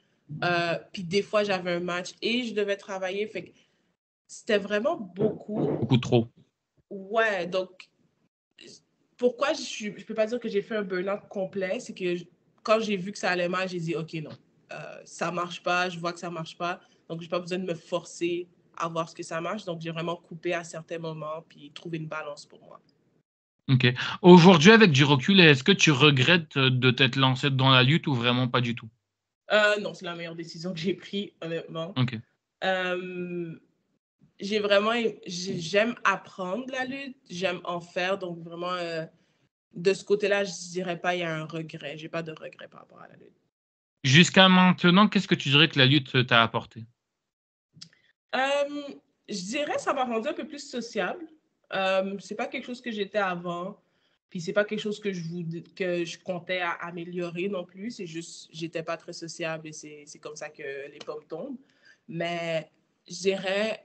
puis des fois, j'avais un match et je devais travailler, fait que c'était vraiment beaucoup. Beaucoup trop. Ouais, donc pourquoi je peux pas dire que j'ai fait un burn-out complet, c'est que quand j'ai vu que ça allait mal, j'ai dit, OK, non, ça marche pas, je vois que ça marche pas, donc j'ai pas besoin de me forcer à voir ce que ça marche, donc j'ai vraiment coupé à certains moments, puis trouvé une balance pour moi. Ok. Aujourd'hui, avec du recul, est-ce que tu regrettes de t'être lancé dans la lutte ou vraiment pas du tout? Non, c'est la meilleure décision que j'ai prise, honnêtement. Ok. Euh, j'ai vraiment, j'aime apprendre la lutte, j'aime en faire, donc vraiment, de ce côté-là, je dirais pas il y a un regret, j'ai pas de regret par rapport à la lutte. Jusqu'à maintenant, qu'est-ce que tu dirais que la lutte t'a apporté? Euh, je dirais ça m'a rendu un peu plus sociable. C'est pas quelque chose que j'étais avant, puis c'est pas quelque chose que je comptais à améliorer non plus. C'est juste j'étais pas très sociable et c'est comme ça que les pommes tombent. Mais je dirais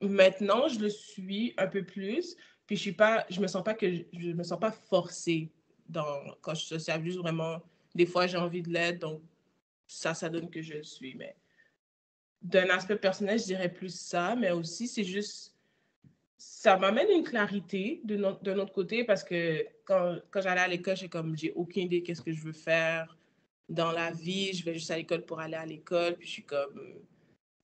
maintenant je le suis un peu plus, puis je me sens pas je me sens pas forcée quand je suis sociable. Juste vraiment des fois j'ai envie de l'aide, donc ça donne que je le suis. Mais d'un aspect personnel, je dirais plus ça, mais aussi, c'est juste, ça m'amène une clarité d'un autre côté parce que quand j'allais à l'école, j'ai aucune idée qu'est-ce que je veux faire dans la vie. Je vais juste à l'école pour aller à l'école. Puis je suis comme,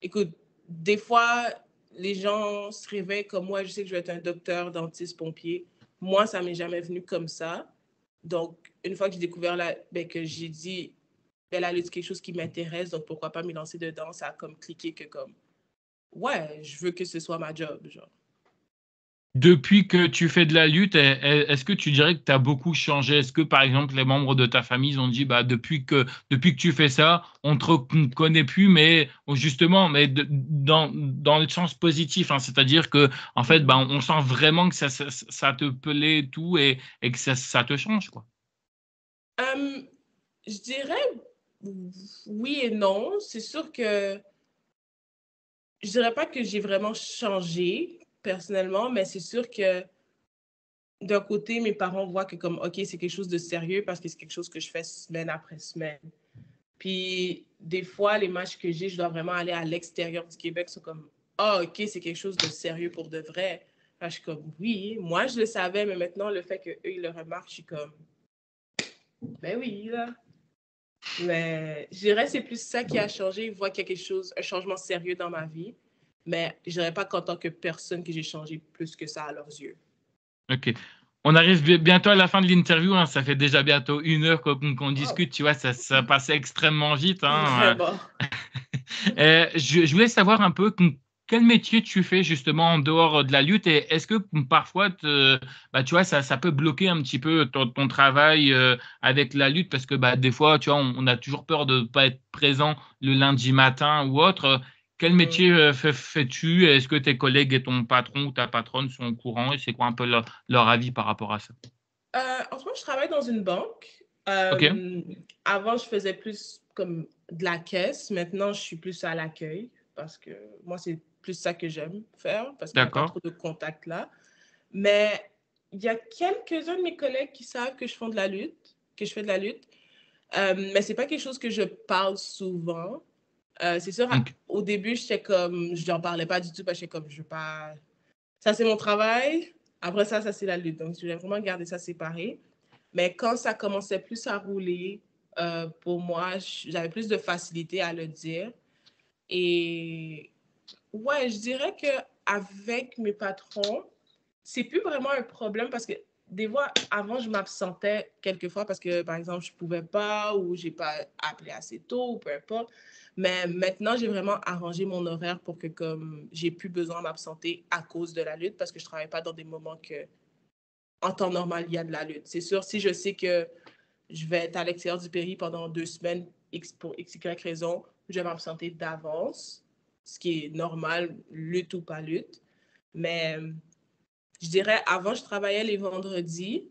écoute, des fois, les gens se réveillent comme moi. Je sais que je vais être un docteur, dentiste, pompier. Moi, ça m'est jamais venu comme ça. Donc, une fois que j'ai découvert que j'ai dit, ben, la lutte, c'est quelque chose qui m'intéresse, donc pourquoi pas me lancer dedans? Ça a comme cliqué que comme, ouais, je veux que ce soit ma job, genre. Depuis que tu fais de la lutte, est-ce que tu dirais que tu as beaucoup changé? Est-ce que, par exemple, les membres de ta famille ils ont dit, bah, depuis que tu fais ça, on te connaît plus, mais justement, mais dans le sens positif, hein, c'est-à-dire que, en fait, bah, on sent vraiment que ça te plaît et tout et que ça te change, quoi. Hum, je dirais oui et non. C'est sûr que je dirais pas que j'ai vraiment changé personnellement, mais c'est sûr que d'un côté, mes parents voient que comme, OK, c'est quelque chose de sérieux parce que c'est quelque chose que je fais semaine après semaine. Puis des fois, les matchs que j'ai, je dois vraiment aller à l'extérieur du Québec. C'est comme, ah, OK, c'est quelque chose de sérieux pour de vrai. Là, je suis comme, oui, moi, je le savais, mais maintenant, le fait qu'eux, ils le remarquent, je suis comme, ben oui, là. Mais je dirais que c'est plus ça qui a changé. Ils voient qu'il y a quelque chose, un changement sérieux dans ma vie. Mais je dirais pas qu'en tant que personne que j'ai changé plus que ça à leurs yeux. Ok. On arrive bientôt à la fin de l'interview, hein. Ça fait déjà bientôt 1 heure qu'on Wow. discute. Tu vois, ça passait extrêmement vite, hein. Vraiment. Je voulais savoir un peu quel métier tu fais justement en dehors de la lutte et est-ce que parfois, bah, tu vois, ça peut bloquer un petit peu ton travail avec la lutte parce que bah, des fois, tu vois, on a toujours peur de ne pas être présent le lundi matin ou autre. Quel Mhm. métier fais-tu? Est-ce que tes collègues et ton patron ou ta patronne sont au courant et c'est quoi un peu leur avis par rapport à ça? En ce moment, je travaille dans une banque. Ok, Avant, je faisais plus comme de la caisse. Maintenant, je suis plus à l'accueil parce que moi, c'est plus ça que j'aime faire parce qu'il n'y a pas d'accord. trop de contact là. Mais il y a quelques-uns de mes collègues qui savent que je fais de la lutte, que je fais de la lutte. Mais c'est pas quelque chose que je parle souvent. C'est sûr, Ok. au début, j'étais comme, je n'en parlais pas du tout parce que j'étais comme, je veux pas. Ça, c'est mon travail. Après ça, c'est la lutte. Donc, je voulais vraiment garder ça séparé. Mais quand ça commençait plus à rouler, pour moi, j'avais plus de facilité à le dire. Et ouais, je dirais qu'avec mes patrons, c'est plus vraiment un problème parce que des fois, avant, je m'absentais quelquefois parce que, par exemple, je ne pouvais pas ou je n'ai pas appelé assez tôt ou peu importe. Mais maintenant, j'ai vraiment arrangé mon horaire pour que comme j'ai plus besoin de m'absenter à cause de la lutte parce que je ne travaille pas dans des moments que, en temps normal, il y a de la lutte. C'est sûr, si je sais que je vais être à l'extérieur du pays pendant 2 semaines pour x, y raison, je vais m'absenter d'avance, ce qui est normal, lutte ou pas lutte. Mais je dirais, avant, je travaillais les vendredis,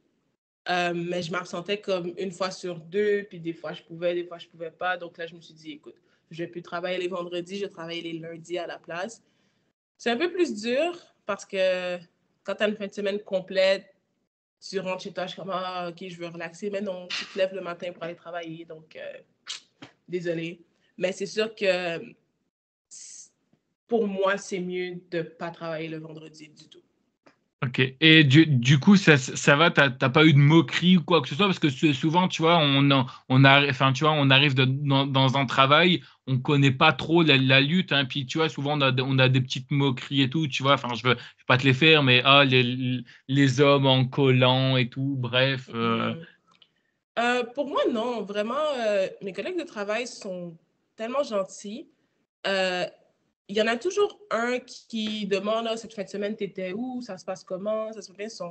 mais je m'absentais comme une fois sur deux, puis des fois je pouvais, des fois je pouvais pas. Donc là, je me suis dit, écoute, je vais plus travailler les vendredis, je vais travailler les lundis à la place. C'est un peu plus dur parce que quand tu as une fin de semaine complète, tu rentres chez toi, je suis comme, ah, ok, je veux relaxer, mais non, tu te lèves le matin pour aller travailler, donc désolé. Mais c'est sûr que pour moi, c'est mieux de ne pas travailler le vendredi du tout. Ok. Et du coup, ça va, t'as pas eu de moquerie ou quoi que ce soit, parce que souvent, tu vois, enfin, tu vois, on arrive dans un travail, on connaît pas trop la lutte, hein, puis tu vois, souvent on a des petites moqueries et tout, tu vois, enfin, je veux pas te les faire, mais les hommes en collant et tout, bref. Mm. Pour moi, non. Vraiment, mes collègues de travail sont tellement gentils. Euh, Il y en a toujours un qui demande ah, cette fin de semaine, t'étais où? Ça se passe comment? Ça se passe bien?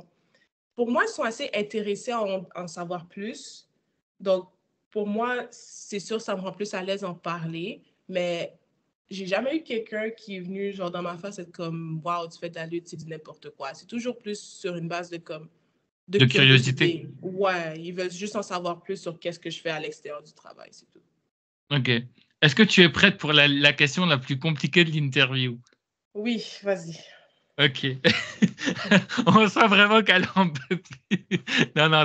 Pour moi, ils sont assez intéressés à en savoir plus. Donc, pour moi, c'est sûr, ça me rend plus à l'aise d'en parler. Mais j'ai jamais eu quelqu'un qui est venu, genre, dans ma face, être comme, waouh, tu fais de la lutte, c'est du n'importe quoi. C'est toujours plus sur une base de comme, de De curiosité. curiosité. Ouais, ils veulent juste en savoir plus sur qu'est-ce que je fais à l'extérieur du travail, c'est tout. Ok. Est-ce que tu es prête pour la question la plus compliquée de l'interview? Oui, vas-y. Ok. On sent vraiment qu'elle en peut plus. Non, non,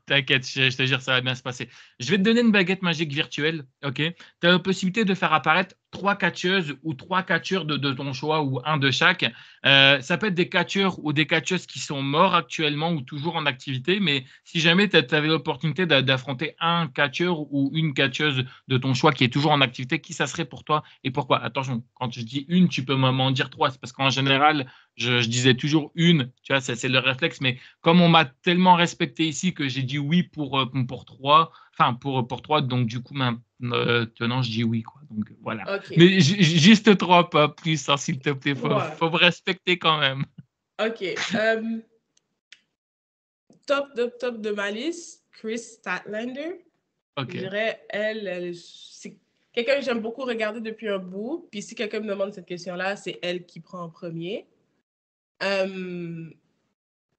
t'inquiète, je te jure, ça va bien se passer. Je vais te donner une baguette magique virtuelle, ok? Tu as la possibilité de faire apparaître 3 catcheuses ou 3 catcheurs de ton choix ou un de chaque. Ça peut être des catcheurs ou des catcheuses qui sont morts actuellement ou toujours en activité, mais si jamais tu avais l'opportunité d'affronter un catcheur ou une catcheuse de ton choix qui est toujours en activité, qui ça serait pour toi et pourquoi? Attention, quand je dis une, tu peux m'en dire 3, c'est parce qu'en général, je disais toujours une, tu vois, c'est le réflexe, mais comme on m'a tellement respecté ici que j'ai dit oui pour 3. Enfin, pour 3. Donc, du coup, maintenant, je dis oui, quoi. Donc, voilà. OK. Mais juste 3, pas plus, hein, s'il te plaît. Ouais. Faut me respecter quand même. OK. Top de ma liste, Chris Statlander. Je OK. dirais, c'est quelqu'un que j'aime beaucoup regarder depuis un bout. Puis si quelqu'un me demande cette question-là, c'est elle qui prend en premier. Je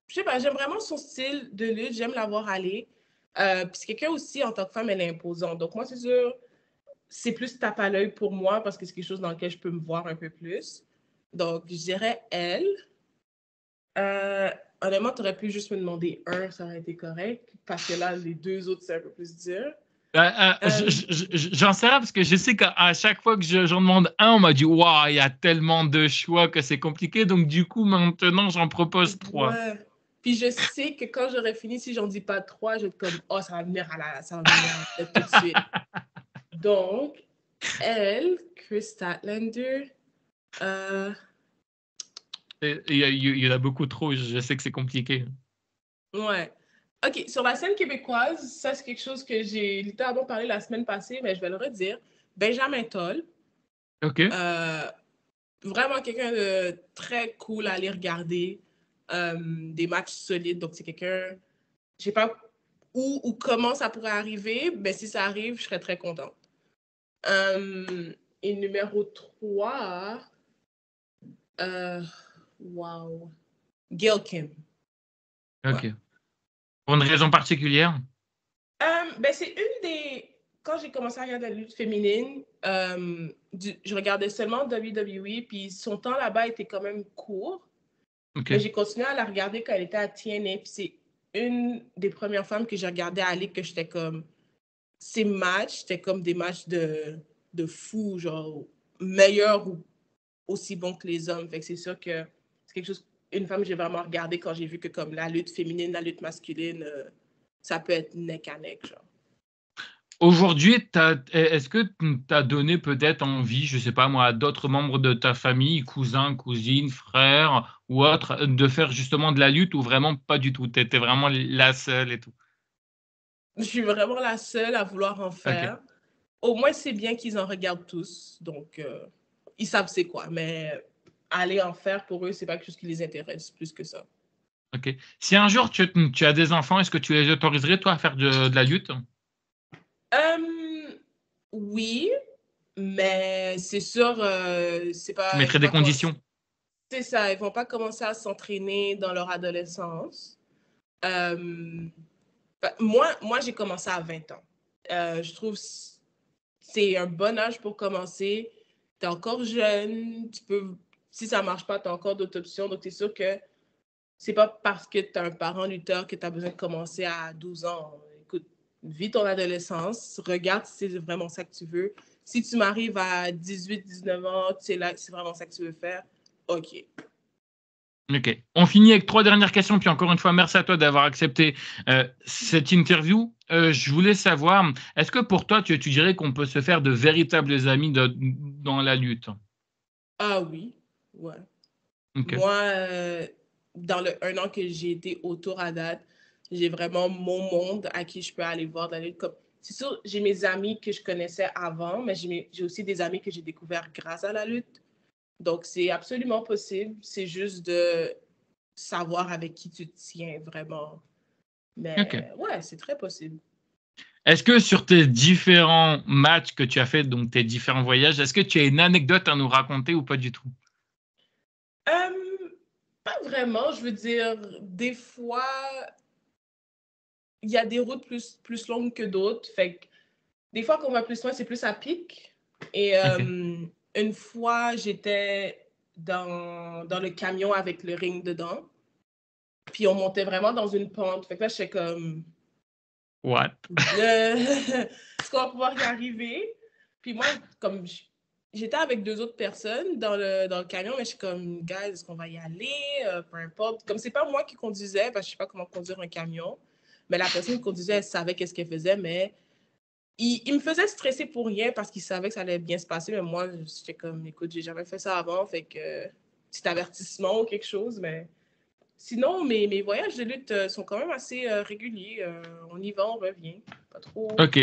sais pas, j'aime vraiment son style de lutte, j'aime la voir aller. Puis c'est quelqu'un aussi, en tant que femme, elle est imposante. Donc moi, c'est sûr, c'est plus tape à l'œil pour moi parce que c'est quelque chose dans lequel je peux me voir un peu plus. Donc, je dirais elle. Euh, Honnêtement, tu aurais pu juste me demander un, ça aurait été correct. Parce que là, les deux autres, c'est un peu plus dur. J'en sais rien parce que je sais qu'à chaque fois que j'en demande un, on m'a dit waouh, il y a tellement de choix que c'est compliqué. Donc, du coup, maintenant, j'en propose 3. Ouais. Puis je sais que quand j'aurais fini, si j'en dis pas trois, je vais être comme, oh, ça va venir à la tête tout de suite. Donc, elle, Chris Statlander, euh, Il y en a beaucoup trop. Je sais que c'est compliqué. ouais. OK, sur la scène québécoise, ça, c'est quelque chose que j'ai littéralement parlé la semaine passée, mais je vais le redire. Benjamin Toll, OK. euh, vraiment quelqu'un de très cool à aller regarder, des matchs solides. Donc, c'est quelqu'un, je sais pas où ou comment ça pourrait arriver, mais si ça arrive, je serais très contente. Et numéro 3, wow, Gail Kim. Ouais. OK. Pour une raison particulière? Ben, c'est une des. Quand j'ai commencé à regarder la lutte féminine, je regardais seulement WWE, puis son temps là-bas était quand même court. Mais OK. j'ai continué à la regarder quand elle était à TNA, puis c'est une des premières femmes que j'ai regardé à aller que j'étais comme. Ces matchs, c'était comme des matchs de fou, genre meilleurs ou aussi bons que les hommes. Fait que c'est sûr que c'est quelque chose, une femme que j'ai vraiment regardé quand j'ai vu que comme la lutte féminine, la lutte masculine, ça peut être neck à neck, genre. Aujourd'hui, est-ce que tu as donné peut-être envie, je sais pas moi, à d'autres membres de ta famille, cousins, cousines, frères ou autres, de faire justement de la lutte ou vraiment pas du tout? Tu étais vraiment la seule et tout? Je suis vraiment la seule à vouloir en OK. faire. Au moins, c'est bien qu'ils en regardent tous. Donc, ils savent c'est quoi. Mais aller en faire pour eux, c'est pas quelque chose qui les intéresse plus que ça. OK. Si un jour tu as des enfants, est-ce que tu les autoriserais, toi, à faire de la lutte? Euh, oui, mais c'est sûr, c'est Tu pas, ils mettrais vont des pas commencer. conditions? C'est ça, ils vont pas commencer à s'entraîner dans leur adolescence. Euh, moi j'ai commencé à 20 ans. Je trouve que c'est un bon âge pour commencer. Tu es encore jeune, tu peux, si ça marche pas, tu as encore d'autres options. Donc, tu es sûr que c'est pas parce que tu as un parent lutteur que tu as besoin de commencer à 12 ans. Écoute, vis ton adolescence, regarde si c'est vraiment ça que tu veux. Si tu m'arrives à 18, 19 ans, c'est là, c'est vraiment ça que tu veux faire, OK. OK. On finit avec 3 dernières questions, puis encore une fois, merci à toi d'avoir accepté, cette interview. Je voulais savoir, est-ce que pour toi, tu dirais qu'on peut se faire de véritables amis dans la lutte? Ah oui, ouais. OK. Moi, dans le 1 an que j'ai été autour à date, j'ai vraiment mon monde à qui je peux aller voir dans la lutte. C'est sûr, j'ai mes amis que je connaissais avant, mais j'ai aussi des amis que j'ai découverts grâce à la lutte. Donc, c'est absolument possible. C'est juste de savoir avec qui tu te tiens vraiment. OK. Mais ouais, c'est très possible. Est-ce que sur tes différents matchs que tu as fait, donc tes différents voyages, est-ce que tu as une anecdote à nous raconter ou pas du tout? Euh, Pas vraiment, je veux dire, des fois, il y a des routes plus longues que d'autres. Fait que des fois, quand on va plus loin, c'est plus à pic. Et OK. une fois, j'étais dans le camion avec le ring dedans. Puis on montait vraiment dans une pente. Fait que là, j'étais comme, What? est-ce qu'on va pouvoir y arriver? Puis moi, comme j'étais avec deux autres personnes dans le camion, mais je suis comme, guys, est-ce qu'on va y aller? Peu importe. Comme c'est pas moi qui conduisais, parce que je sais pas comment conduire un camion, mais la personne qui conduisait, elle savait qu'est-ce qu'elle faisait, mais il me faisait stresser pour rien parce qu'il savait que ça allait bien se passer, mais moi, j'étais comme, écoute, j'ai jamais fait ça avant, fait que petit avertissement ou quelque chose, mais Sinon, mes voyages de lutte sont quand même assez réguliers. On y va, on revient. Pas trop. Ok.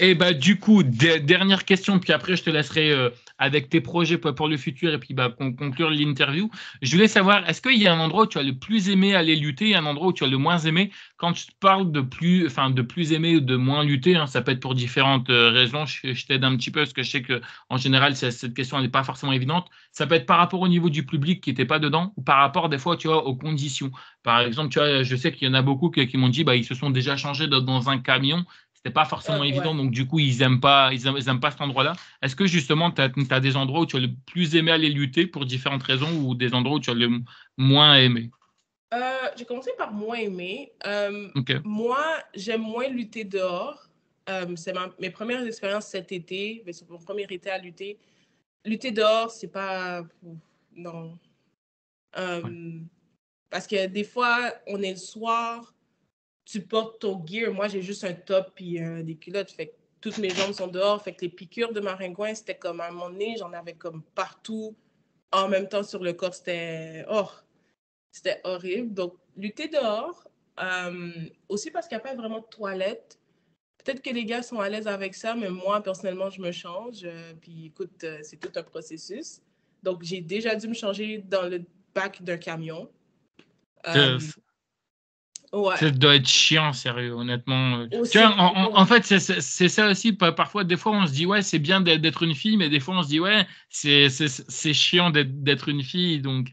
Et bah du coup, dernière question, puis après je te laisserai avec tes projets pour le futur et puis bah, conclure l'interview. Je voulais savoir, est-ce qu'il y a un endroit où tu as le plus aimé aller lutter et un endroit où tu as le moins aimé? Quand tu parles de plus aimé ou de moins lutter, hein, ça peut être pour différentes raisons. Je t'aide un petit peu parce que je sais que en général cette question n'est pas forcément évidente. Ça peut être par rapport au niveau du public qui n'était pas dedans ou par rapport des fois, tu vois, aux conditions. Par exemple, tu vois, je sais qu'il y en a beaucoup qui m'ont dit, bah ils se sont déjà changés dans un camion. C'était pas forcément évident, Ouais. donc du coup, ils aiment pas cet endroit-là. Est-ce que justement, tu as des endroits où tu as le plus aimé aller lutter pour différentes raisons ou des endroits où tu as le moins aimé? J'ai commencé par moins aimer. Ok. Moi, j'aime moins lutter dehors. C'est mes premières expériences cet été. C'est mon premier été à lutter. Lutter dehors, c'est pas... Non. Ouais. Parce que des fois, on est le soir, tu portes ton gear. Moi, j'ai juste un top et des culottes. Fait que toutes mes jambes sont dehors. Fait que les piqûres de maringouin, c'était comme à un moment donné, j'en avais comme partout en même temps sur le corps. C'était horrible. Donc, lutter dehors. Aussi parce qu'il n'y a pas vraiment de toilette. Peut-être que les gars sont à l'aise avec ça, mais moi, personnellement, je me change. Puis écoute, c'est tout un processus. Donc, j'ai déjà dû me changer dans le bac d'un camion. Ça, Ouais. ça doit être chiant, sérieux, honnêtement. Tu vois, Aussi, en fait, c'est ça aussi. Parfois, des fois, on se dit, ouais, c'est bien d'être une fille, mais des fois, on se dit, ouais, c'est chiant d'être une fille. Donc,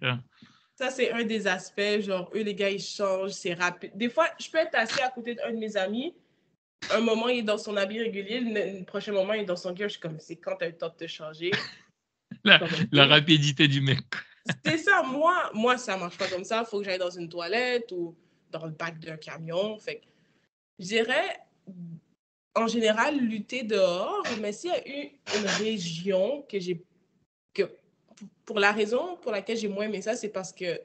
ça, c'est un des aspects. Genre, eux, les gars, ils changent, c'est rapide. Des fois, je peux être assis à côté d'un de mes amis. Un moment, il est dans son habit régulier. Le prochain moment, il est dans son gear. Je suis comme, c'est quand tu as le temps de te changer? la, Comme, la OK. rapidité du mec. C'est ça. Moi, ça marche pas comme ça. Il faut que j'aille dans une toilette ou dans le bac d'un camion. Fait que, je dirais, en général, lutter dehors. Mais s'il y a eu une région que, pour la raison pour laquelle j'ai moins aimé ça, c'est parce que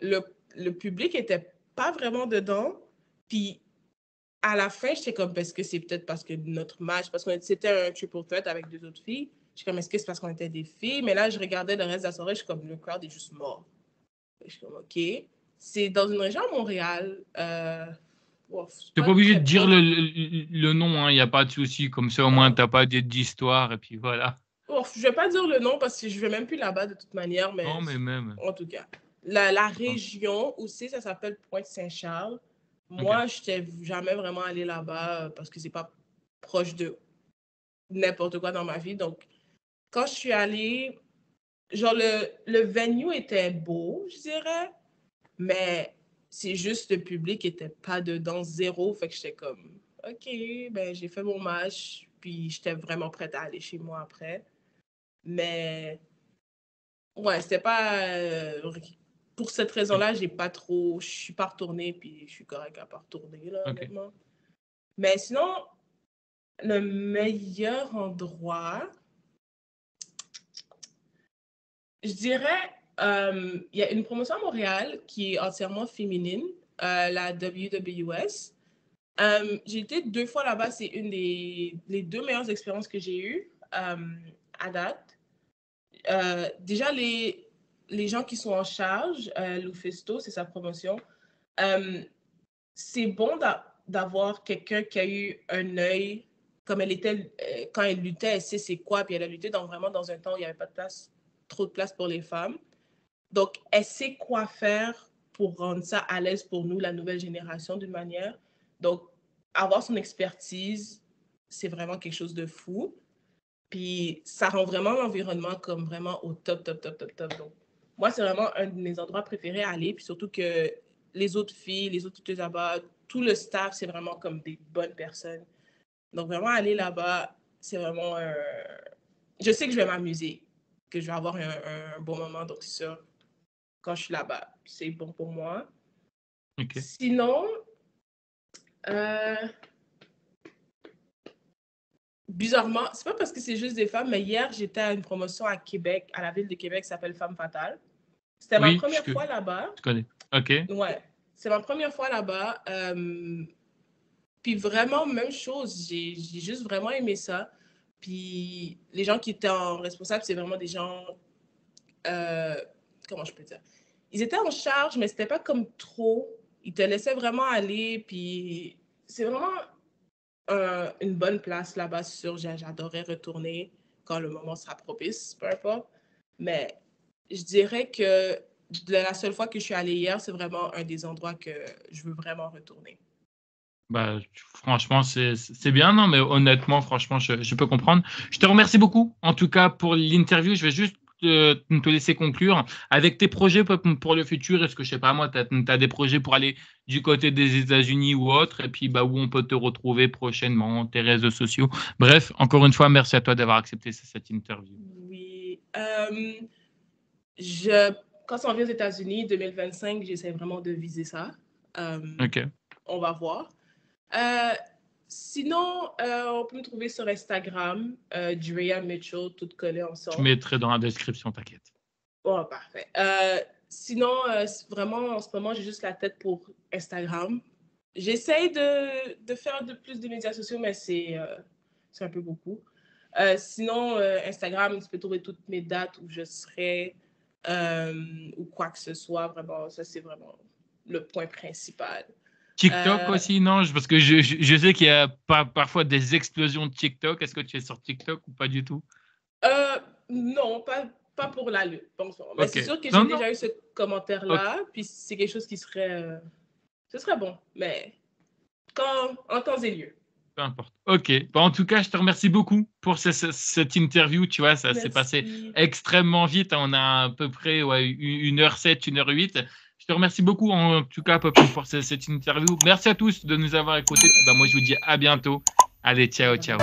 le, le public était pas vraiment dedans. Puis à la fin, j'étais comme, parce que c'est peut-être parce que notre match, parce que c'était un triple threat avec deux autres filles. Je suis comme, est-ce que c'est parce qu'on était des filles? Mais là, je regardais le reste de la soirée, je suis comme, le crowd est juste mort. Je suis comme, OK. C'est dans une région à Montréal. C'est T'es pas pas obligé très de dire proche. le nom, hein, il n'y a pas de souci. Comme ça, au moins, Non. t'as pas d'histoire, et puis voilà. Je vais pas dire le nom parce que je vais même plus là-bas de toute manière, mais Non, mais même. en tout cas. La Hein. région aussi, ça s'appelle Pointe-Saint-Charles. Ok. Moi, je n'étais jamais vraiment allée là-bas parce que c'est pas proche de n'importe quoi dans ma vie. Donc, quand je suis allée, genre, le venue était beau, je dirais, mais c'est juste le public était pas dedans, zéro. Fait que j'étais comme, OK, ben, j'ai fait mon match, puis j'étais vraiment prête à aller chez moi après. Mais, ouais, c'était pas. Pour cette raison-là, je suis pas retournée, puis je suis correcte à pas retourner, là, Ok. honnêtement. Mais sinon, le meilleur endroit, je dirais, il y a une promotion à Montréal qui est entièrement féminine, la WWS. J'ai été 2 fois là-bas, c'est une des les 2 meilleures expériences que j'ai eues à date. Déjà, les gens qui sont en charge, Lufisto, c'est sa promotion, euh, c'est bon d'avoir quelqu'un qui a eu un œil, comme elle était, quand elle luttait, elle sait c'est quoi, puis elle a lutté vraiment dans un temps où il n'y avait pas de place, trop de place pour les femmes. Donc, elle sait quoi faire pour rendre ça à l'aise pour nous, la nouvelle génération, d'une manière. Donc, avoir son expertise, c'est vraiment quelque chose de fou. Puis, ça rend vraiment l'environnement comme vraiment au top, top, top, top, top. Donc, moi, c'est vraiment un de mes endroits préférés à aller. Puis surtout que les autres filles, les autres tueuses là-bas, tout le staff, c'est vraiment comme des bonnes personnes. Donc, vraiment, aller là-bas, c'est vraiment un... Je sais que je vais m'amuser, que je vais avoir un bon moment. Donc, c'est sûr, quand je suis là-bas, c'est bon pour moi. Ok. Sinon, euh, bizarrement, c'est pas parce que c'est juste des femmes, mais hier, j'étais à une promotion à Québec, à la ville de Québec, qui s'appelle Femme Fatale. C'était ma Oui, première fois là-bas. je connais. Ok. Ouais, c'est ma première fois là-bas. Puis vraiment, même chose, j'ai juste vraiment aimé ça. Puis les gens qui étaient en responsable, c'est vraiment des gens, euh, comment je peux dire? ils étaient en charge, mais c'était pas comme trop. Ils te laissaient vraiment aller, puis c'est vraiment une bonne place là-bas. Sûr, j'adorerais retourner quand le moment sera propice, peu importe. Mais je dirais que la seule fois que je suis allée hier, c'est vraiment un des endroits que je veux vraiment retourner. Bah, franchement, c'est bien, non, mais honnêtement, franchement, je peux comprendre. Je te remercie beaucoup, en tout cas, pour l'interview. Je vais juste te laisser conclure avec tes projets pour le futur. Est-ce que, je sais pas, moi, tu as des projets pour aller du côté des États-Unis ou autre, et puis bah, où on peut te retrouver prochainement, tes réseaux sociaux. Bref, encore une fois, merci à toi d'avoir accepté cette interview. Oui. Quand on vient aux États-Unis, 2025, j'essaie vraiment de viser ça. OK. On va voir. Sinon, on peut me trouver sur Instagram, Drea Mitchell, toutes collées Je ensemble. mettrai dans la description, t'inquiète. Oh, parfait. Sinon, vraiment, en ce moment, j'ai juste la tête pour Instagram. J'essaye de faire plus de médias sociaux, mais c'est un peu beaucoup. Sinon, Instagram, tu peux trouver toutes mes dates où je serai ou quoi que ce soit. Vraiment, ça, c'est vraiment le point principal. TikTok aussi, non? Parce que je sais qu'il y a parfois des explosions de TikTok. Est-ce que tu es sur TikTok ou pas du tout? Non, pas pour la lutte. Bon, mais c'est OK. sûr que Non, j'ai non. déjà eu ce OK. commentaire-là, puis c'est quelque chose qui serait... ce serait bon, mais en temps et lieu. Peu importe. OK. Bon, en tout cas, je te remercie beaucoup pour cette interview. Tu vois, ça s'est passé Merci. extrêmement vite. On a à peu près 1h07, 1h08. Je te remercie beaucoup, en tout cas, pour cette interview. Merci à tous de nous avoir écoutés. Puis, bah, moi, je vous dis à bientôt. Allez, ciao, ciao.